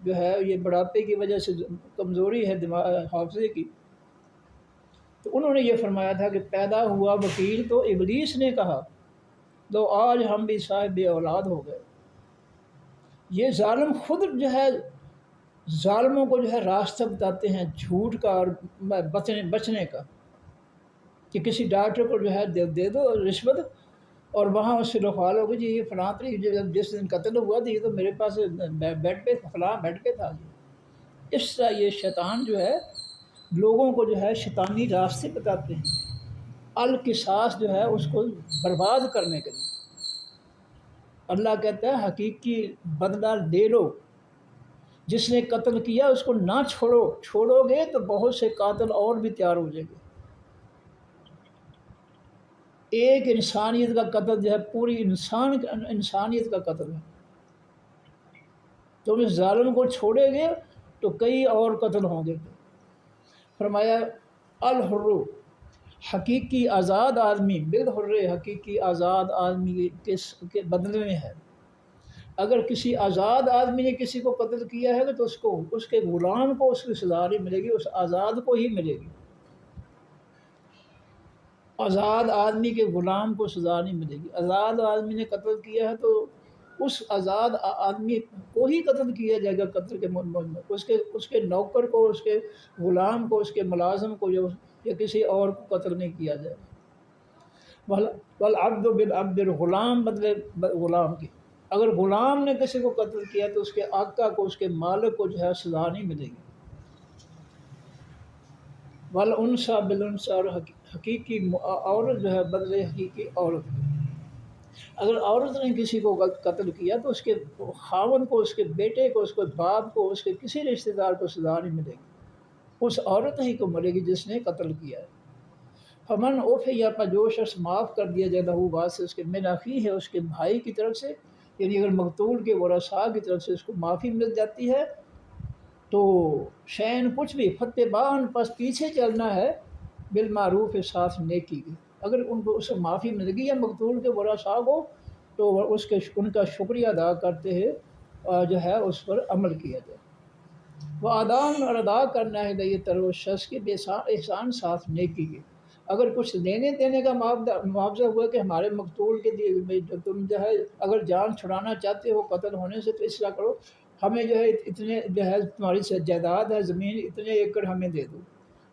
A: جو ہے یہ بڑھاپے کی وجہ سے کمزوری ہے دماغ حافظے کی، تو انہوں نے یہ فرمایا تھا کہ پیدا ہوا وکیل تو ابلیس نے کہا تو آج ہم بھی صاحب اولاد ہو گئے۔ یہ ظالم خود جو ہے ظالموں کو جو ہے راستہ بتاتے ہیں جھوٹ کا اور بچنے کا، کہ کسی ڈاکٹر کو جو ہے دے دو رشوت اور وہاں اس سے لکھوا لو کہ جی یہ فلاں تاریخ جس دن قتل ہوا تھا یہ تو میرے پاس بیڈ پہ فلاں بیڈ پہ تھا۔ اس طرح یہ شیطان جو ہے لوگوں کو جو ہے شیطانی راستے بتاتے ہیں، القصاص جو ہے اس کو برباد کرنے کے لیے۔ اللہ کہتا ہے حقیقی بدلہ لے لو، جس نے قتل کیا اس کو نہ چھوڑو، چھوڑو گے تو بہت سے قاتل اور بھی تیار ہو جائیں گے۔ ایک انسانیت کا قتل جو ہے پوری انسانیت کا قتل ہے۔ تم اس ظالم کو چھوڑے گے تو کئی اور قتل ہوں گے۔ فرمایا الحر، حقیقی آزاد آدمی، بالحر حقیقی آزاد آدمی کے بدلے میں ہے۔ اگر کسی آزاد آدمی نے کسی کو قتل کیا ہے تو اس کے غلام کو اس کی سزا نہیں ملے گی، اس آزاد کو ہی ملے گی۔ آزاد آدمی کے غلام کو سزا نہیں ملے گی۔ آزاد آدمی نے قتل کیا ہے تو اس آزاد آدمی کو ہی قتل کیا جائے گا، قتل کے اس کے نوکر کو، اس کے غلام کو، اس کے ملازم کو یا کسی اور کو قتل نہیں کیا جائے گا۔ والعبد بالعبد، غلام بدلے غلام کی، اگر غلام نے کسی کو قتل کیا تو اس کے آقا کو، اس کے مالک کو جو ہے سزا نہیں ملے گی۔ والانثى بالانثى، اور حقیقی عورت جو ہے بدلے حقیقی عورت۔ اگر عورت نے کسی کو قتل کیا تو اس کے خاوند کو، اس کے بیٹے کو، اس کے باپ کو، اس کے کسی رشتہ دار کو سزا نہیں ملے گی، اس عورت ہی کو ملے گی جس نے قتل کیا ہے۔ فمن عفی، پر جو شخص معاف کر دیا جائے لہو بات سے، اس کے من اخیہ ہے، اس کے بھائی کی طرف سے، یعنی اگر مقتول کے ورثاء کی طرف سے اس کو معافی مل جاتی ہے تو شین کچھ بھی فتبان، پس پیچھے چلنا ہے، بالمعروف، ساتھ نیکی کے۔ اگر ان کو اس سے معافی مل گئی ہے مقتول کے ورثاء کو تو وہ ان کا شکریہ ادا کرتے ہیں جو ہے اس پر عمل کیا جائے۔ وہ ادان اور ادا کرنا ہے یہ طرف شخص کے بے احسان ساتھ نیکی کے۔ اگر کچھ لینے دینے کا معاوضہ ہوا کہ ہمارے مقتول کے لیے تم جو ہے اگر جان چھڑانا چاہتے ہو قتل ہونے سے تو اس طرح کرو، ہمیں جو ہے اتنے جو ہے تمہاری جائیداد ہے زمین اتنے ایکڑ ہمیں دے دو،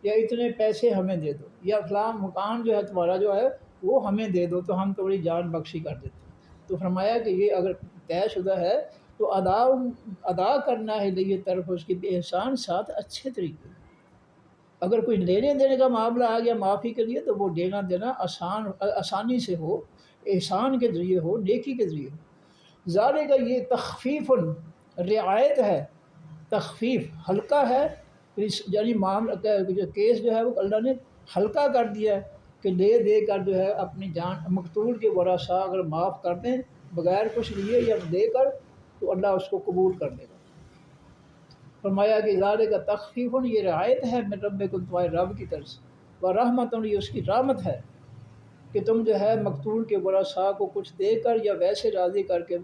A: یا اتنے پیسے ہمیں دے دو، یا فلاں مکان جو ہے تمہارا جو ہے وہ ہمیں دے دو تو ہم تمہاری جان بخشی کر دیتے ہیں۔ تو فرمایا کہ یہ اگر طے شدہ ہے تو ادا کرنا ہے لیے طرف اس کی بے احسان ساتھ اچھے طریقے۔ اگر کوئی لینے دینے کا معاملہ آ گیا معافی کے لیے تو وہ دینا دینا آسانی سے ہو، احسان کے ذریعے ہو، نیکی کے ذریعے ہو۔ ظاہر کا یہ تخفیف رعایت ہے، تخفیف ہلکا ہے، یعنی معاملہ جو کیس جو ہے وہ اللہ نے ہلکا کر دیا ہے کہ لے دے کر جو ہے اپنی جان مقتول کے ورثاء اگر معاف کر دیں بغیر کچھ لیے یا دے کر تو اللہ اس کو قبول کر لے گا۔ فرمایا کہ ذالک کا تخفیف یہ رعایت ہے من ربکم تمہارے رب کی طرف سے، و رحمت یہ اس کی رحمت ہے کہ تم جو ہے مقتول کے ورثاء کو کچھ دے کر یا ویسے راضی کر کے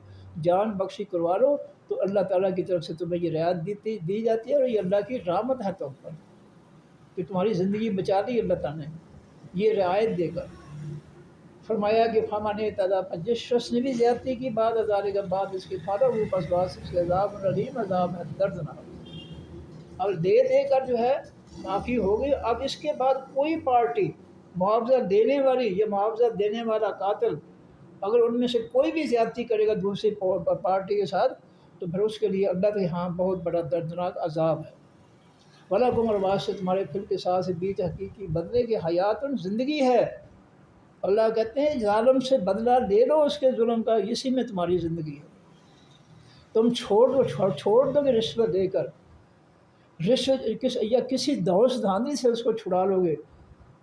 A: جان بخشی کروا لو تو اللہ تعالیٰ کی طرف سے تمہیں یہ رعایت دی جاتی ہے، اور یہ اللہ کی رحمت ہے تم پر کہ تمہاری زندگی بچا لی اللہ تعالیٰ نے یہ رعایت دے کر۔ فرمایا کہ فمن اعتدی، جس شخص نے بھی زیادتی کی بعد ذالک بعد اس کے فادہ وہ پس باس اس کے عذاب العلیم عذاب ہے دردناک۔ اب دے کر جو ہے معافی ہو گئی، اب اس کے بعد کوئی پارٹی معاوضہ دینے والی یا معاوضہ دینے والا قاتل اگر ان میں سے کوئی بھی زیادتی کرے گا دوسری پارٹی کے ساتھ تو پھر اس کے لیے اللہ کے ہاں بہت بڑا دردناک عذاب ہے۔ وَلَكُمْ اور واسطے تمہارے پھر کے ساتھ سے بیچ حقیقی بدلے کی حیات زندگی ہے۔ اللہ کہتے ہیں ظالم سے بدلہ لے لو اس کے ظلم کا، اسی میں تمہاری زندگی ہے۔ تم چھوڑ دو گے رشوت دے کر، رشوت یا کسی دوست دھاندلی سے اس کو چھڑا لو گے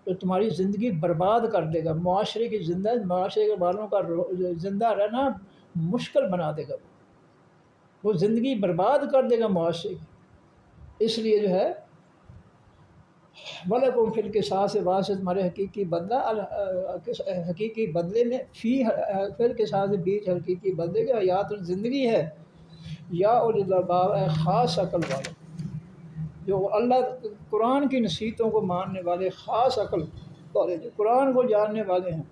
A: تو تمہاری زندگی برباد کر دے گا، معاشرے کے والوں کا زندہ رہنا مشکل بنا دے گا، وہ زندگی برباد کر دے گا معاشرے کی۔ اس لیے جو ہے وَلَكُمْ فِي الْقِصَاصِ واسطے تمہارے حقیقی بدلہ حقیقی بدلے میں فی الْقِصَاص بیچ حقیقی بدلے کے حیات زندگی ہے، یا اولی الالباب خاص عقل والے جو اللہ قرآن کی نصیحتوں کو ماننے والے، خاص عقل والے جو قرآن کو جاننے والے ہیں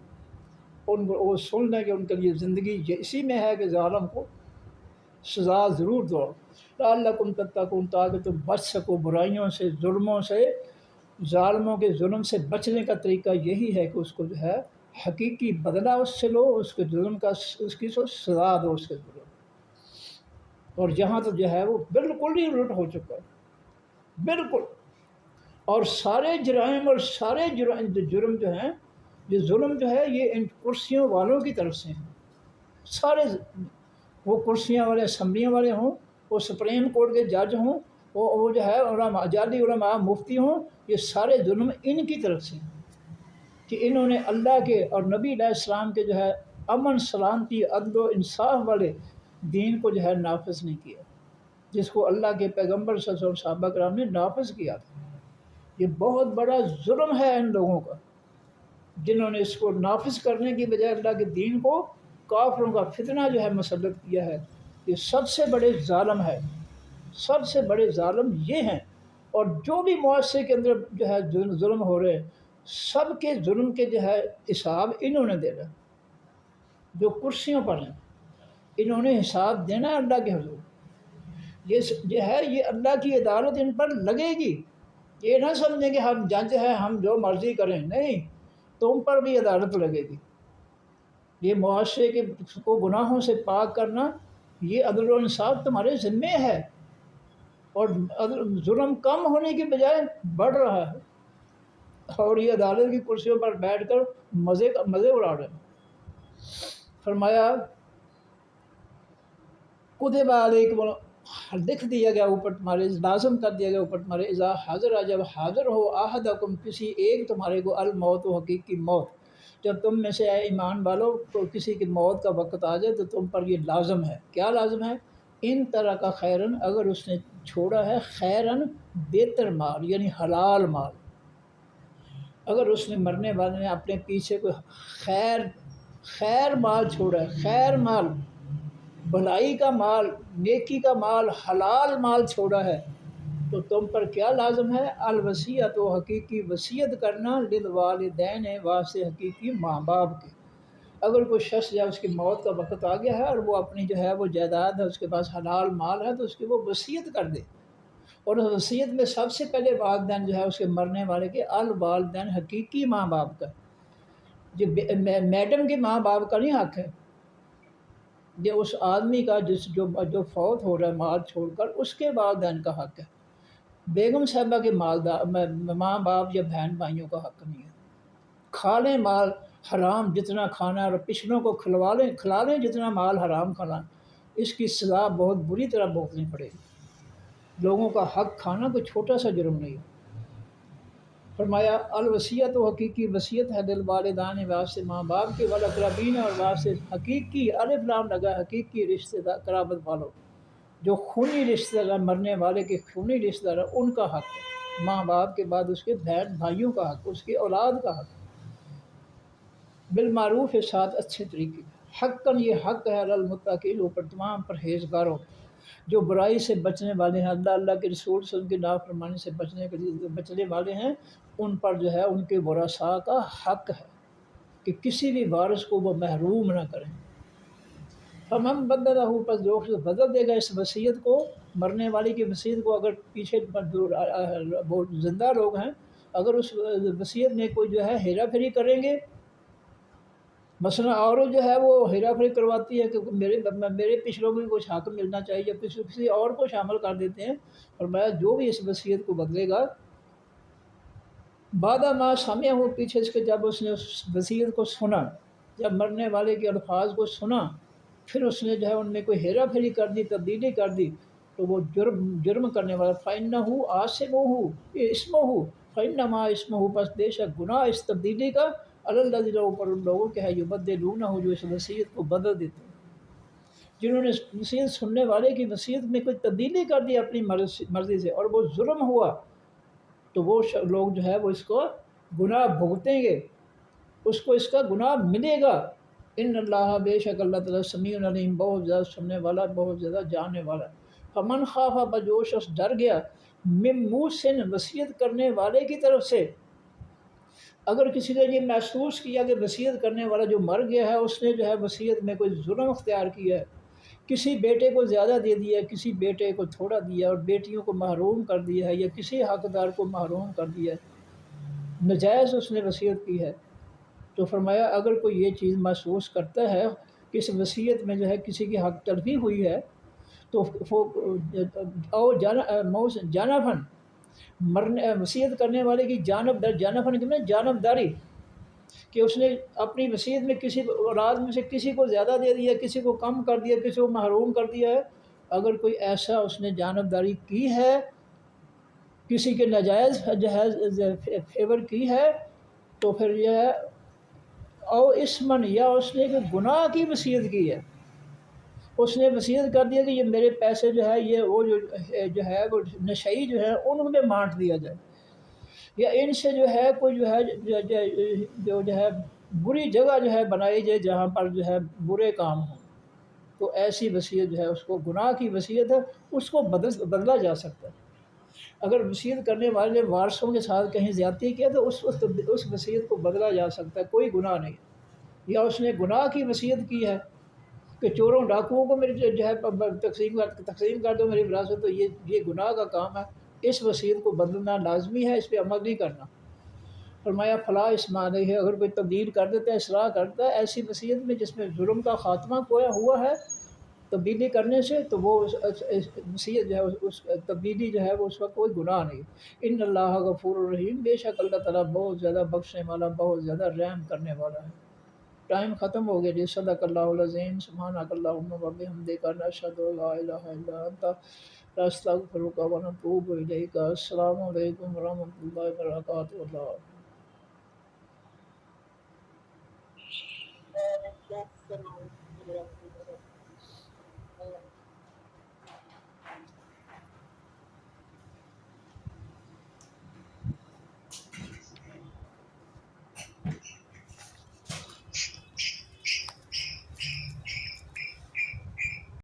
A: ان کو وہ سن لیں کہ ان کے لیے زندگی اسی میں ہے کہ ظالم کو سزا ضرور دو، لعلکم تتقون تاکہ تم بچ سکو برائیوں سے، ظلموں سے، ظالموں کے ظلم سے بچنے کا طریقہ یہی ہے کہ اس کو جو ہے حقیقی بدلہ اس سے لو، اس کے ظلم کا اس کی سزا دو اس کے ظلم۔ اور یہاں تو جو ہے وہ بالکل ہی الٹ ہو چکا ہے، بالکل۔ اور سارے جرائم اور سارے جرم جو ہیں، یہ ظلم جو ہے یہ ان کرسیوں والوں کی طرف سے ہیں، سارے وہ کرسیاں والے اسمبلیاں والے ہوں، وہ سپریم کورٹ کے جج ہوں، وہ جو ہے علماء جعلی علماء مفتی ہوں، یہ سارے ظلم ان کی طرف سے ہیں کہ انہوں نے اللہ کے اور نبی علیہ السلام کے جو ہے امن سلامتی عدل و انصاف والے دین کو جو ہے نافذ نہیں کیا، جس کو اللہ کے پیغمبر صلی اللہ علیہ وسلم صحابہ کرام نے نافذ کیا تھا۔ یہ بہت بڑا ظلم ہے ان لوگوں کا جنہوں نے اس کو نافذ کرنے کی بجائے اللہ کے دین کو کافروں کا فتنہ جو ہے مسلط کیا ہے۔ یہ سب سے بڑے ظالم ہے، سب سے بڑے ظالم یہ ہیں۔ اور جو بھی معاشرے کے اندر جو ہے ظلم ہو رہے ہیں سب کے ظلم کے جو ہے حساب انہوں نے دینا، جو کرسیوں پر ہیں انہوں نے حساب دینا ہے اللہ کے حضور۔ یہ ہے یہ اللہ کی عدالت ان پر لگے گی، یہ نہ سمجھیں کہ ہم جج ہیں ہم جو مرضی کریں، نہیں، تم پر بھی عدالت لگے گی۔ یہ معاشرے کے کو گناہوں سے پاک کرنا یہ عدل و انصاف تمہارے ذمے ہے، اور ظلم کم ہونے کے بجائے بڑھ رہا ہے، اور یہ عدالت کی کرسیوں پر بیٹھ کر مزے اڑا رہے ہیں۔ فرمایا کتب علیکم، لکھ دیا گیا اوپر تمہارے، لازم کر دیا گیا اوپر تمہارے، اذا حاضر جب حاضر ہو احدکم کسی ایک تمہارے کو الموت و حقیقی موت، جب تم میں سے اے ایمان والو تو کسی کی موت کا وقت آ جائے تو تم پر یہ لازم ہے۔ کیا لازم ہے؟ ان طرح کا خیرن، اگر اس نے چھوڑا ہے خیرن بہتر مال یعنی حلال مال، اگر اس نے مرنے والے نے اپنے پیچھے کوئی خیر خیر مال چھوڑا ہے، خیر مال، بھلائی کا مال، نیکی کا مال، حلال مال چھوڑا ہے، تو تم پر کیا لازم ہے؟ الوصیت، و حقیقی وصیت کرنا، للوالدین واسطے حقیقی ماں باپ کے۔ اگر کوئی شخص یا اس کی موت کا وقت آ گیا ہے اور وہ اپنی جو ہے وہ جائیداد ہے، اس کے پاس حلال مال ہے، تو اس کی وہ وصیت کر دے، اور اس وصیت میں سب سے پہلے والدین جو ہے اس کے مرنے والے کے الوالدین حقیقی ماں باپ کا، جو میڈم کے ماں باپ کا نہیں حق ہے، یہ اس آدمی کا جو فوت ہو رہا ہے مال چھوڑ کر، اس کے والدین کا حق ہے۔ بیگم صاحبہ کے ماں باپ یا بہن بھائیوں کا حق نہیں ہے۔ کھا لیں مال حرام جتنا کھانا، اور پچھلوں کو کھلا لیں جتنا مال حرام کھانا، اس کی سزا بہت بری طرح بھگتنی پڑے گی۔ لوگوں کا حق کھانا کوئی چھوٹا سا جرم نہیں ہے۔ فرمایا الوصیت، و حقیقی وصیت ہے، للوالدین واسطے ماں باپ کے، والاقربین اور واسطے حقیقی، الف لام لگا حقیقی رشتہ دار، قرابت والوں، جو خونی رشتہ دار، مرنے والے کے خونی رشتہ دار، ان کا حق ہے۔ ماں باپ کے بعد اس کے بہن بھائیوں کا حق، اس کی اولاد کا حق، بالمعروف کے ساتھ اچھے طریقے کا۔ حقاً یہ حق ہے، علی المتقین، اوپر تمام پرہیزگاروں، جو برائی سے بچنے والے ہیں، اللہ کے رسول سے ان کی نافرمانی سے بچنے والے ہیں، ان پر جو ہے ان کے ورثاء کا حق ہے کہ کسی بھی وارث کو وہ محروم نہ کریں۔ ہم بدلہ پر جو بدل دے گا اس وصیت کو، مرنے والی کی وصیت کو، اگر پیچھے وہ زندہ لوگ ہیں، اگر اس وصیت میں کوئی جو ہے ہیرا پھیری کریں گے، مثلا عورت جو ہے وہ ہیرا پھیری کرواتی ہے کہ میرے پچھلوں کو بھی کچھ حق ملنا چاہیے، یا کسی اور کو شامل کر دیتے ہیں، اور میں جو بھی اس وصیت کو بدلے گا، بعد ما سامع ہو، پیچھے اس کے جب اس نے اس وصیت کو سنا، جب مرنے والے کے الفاظ کو سنا، پھر اس نے جو ہے ان میں کوئی ہیرا پھیری کر دی، تبدیلی کر دی، تو وہ جرم کرنے والا، فَإِنَّهُ آثِمٌ، یہ اسمہ، فَإِنَّمَا اسمہ، پس بے شک گناہ اس تبدیلی کا، علی الذین، اوپر ان لوگوں کے ہے، یبدلونہ، جو اس وصیت کو بدل دیتے ہیں، جنہوں نے وصیت سننے والے کی وصیت میں کوئی تبدیلی کر دی اپنی مرضی سے، اور وہ ظلم ہوا، تو وہ لوگ جو ہے وہ اس کو گناہ بھگتیں گے، اس کو اس کا گناہ ملے گا۔ ان اللہ، بے شک اللہ تعالیٰ، سمیع علیم، بہت زیادہ سننے والا، بہت زیادہ جاننے والا۔ فمن خاف، جو شخص ڈر گیا، من موصٍ، وصیت کرنے والے کی طرف سے، اگر کسی نے یہ محسوس کیا کہ وصیت کرنے والا جو مر گیا ہے، اس نے جو ہے وصیت میں کوئی ظلم اختیار کیا ہے، کسی بیٹے کو زیادہ دے دیا ہے، کسی بیٹے کو تھوڑا دیا، اور بیٹیوں کو محروم کر دیا ہے، یا کسی حقدار کو محروم کر دیا ہے، نجائز اس نے وصیت کی ہے، تو فرمایا اگر کوئی یہ چیز محسوس کرتا ہے کہ اس وصیت میں جو ہے کسی کی حق تلفی ہوئی ہے، تو او جانفن، مرنے وصیت کرنے والے کی جانفن کی جانبداری، کہ اس نے اپنی وصیت میں کسی اولاد میں سے کسی کو زیادہ دے دیا، کسی کو کم کر دیا، کسی کو محروم کر دیا ہے، اگر کوئی ایسا اس نے جانبداری کی ہے، کسی کے ناجائز فیور کی ہے، تو پھر یہ ہے، او اسمن، یا اس نے کہ گناہ کی وصیت کی ہے، اس نے وصیت کر دیا کہ یہ میرے پیسے جو ہے، یہ وہ جو ہے وہ نشئی جو ہے ان میں بانٹ دیا جائے، یا ان سے جو ہے کوئی جو ہے جو ہے بری جگہ جو ہے بنائی جائے جہاں پر جو ہے برے کام ہوں، تو ایسی وصیت جو ہے اس کو گناہ کی وصیت ہے، اس کو بدلا جا سکتا ہے۔ اگر وصیت کرنے والے وارثوں کے ساتھ کہیں زیادتی کیا تو اس وصیت کو بدلا جا سکتا ہے، کوئی گناہ نہیں۔ یا اس نے گناہ کی وصیت کی ہے کہ چوروں ڈاکوؤں کو میری جو ہے تقسیم کر دو میری وراثت، تو یہ گناہ کا کام ہے، اس وصیت کو بدلنا لازمی ہے، اس پہ عمل نہیں کرنا۔ فرمایا فلا اسم علیہ ہے، اگر کوئی تبدیل کر دیتا ہے، اصلاح کرتا ہے ایسی وصیت میں جس میں ظلم کا خاتمہ ہوا ہے، تبدیلی کرنے سے، تو وہ وصیت جو ہے اس تبدیلی جو ہے وہ اس کا کوئی گناہ نہیں۔ ان اللہ غفور الرحیم، بے شک اللہ تعالیٰ بہت زیادہ بخشنے والا، بہت زیادہ رحم کرنے والا ہے۔ ٹائم ختم ہو گیا جی۔ صدق اللہ العظیم، سبحانک اللہم و بحمدک، نشہد ان لا الہ الا انت، نستغفرک و نتوب الیک۔ السلام علیکم ورحمۃ اللہ وبرکاتہ۔ اللہ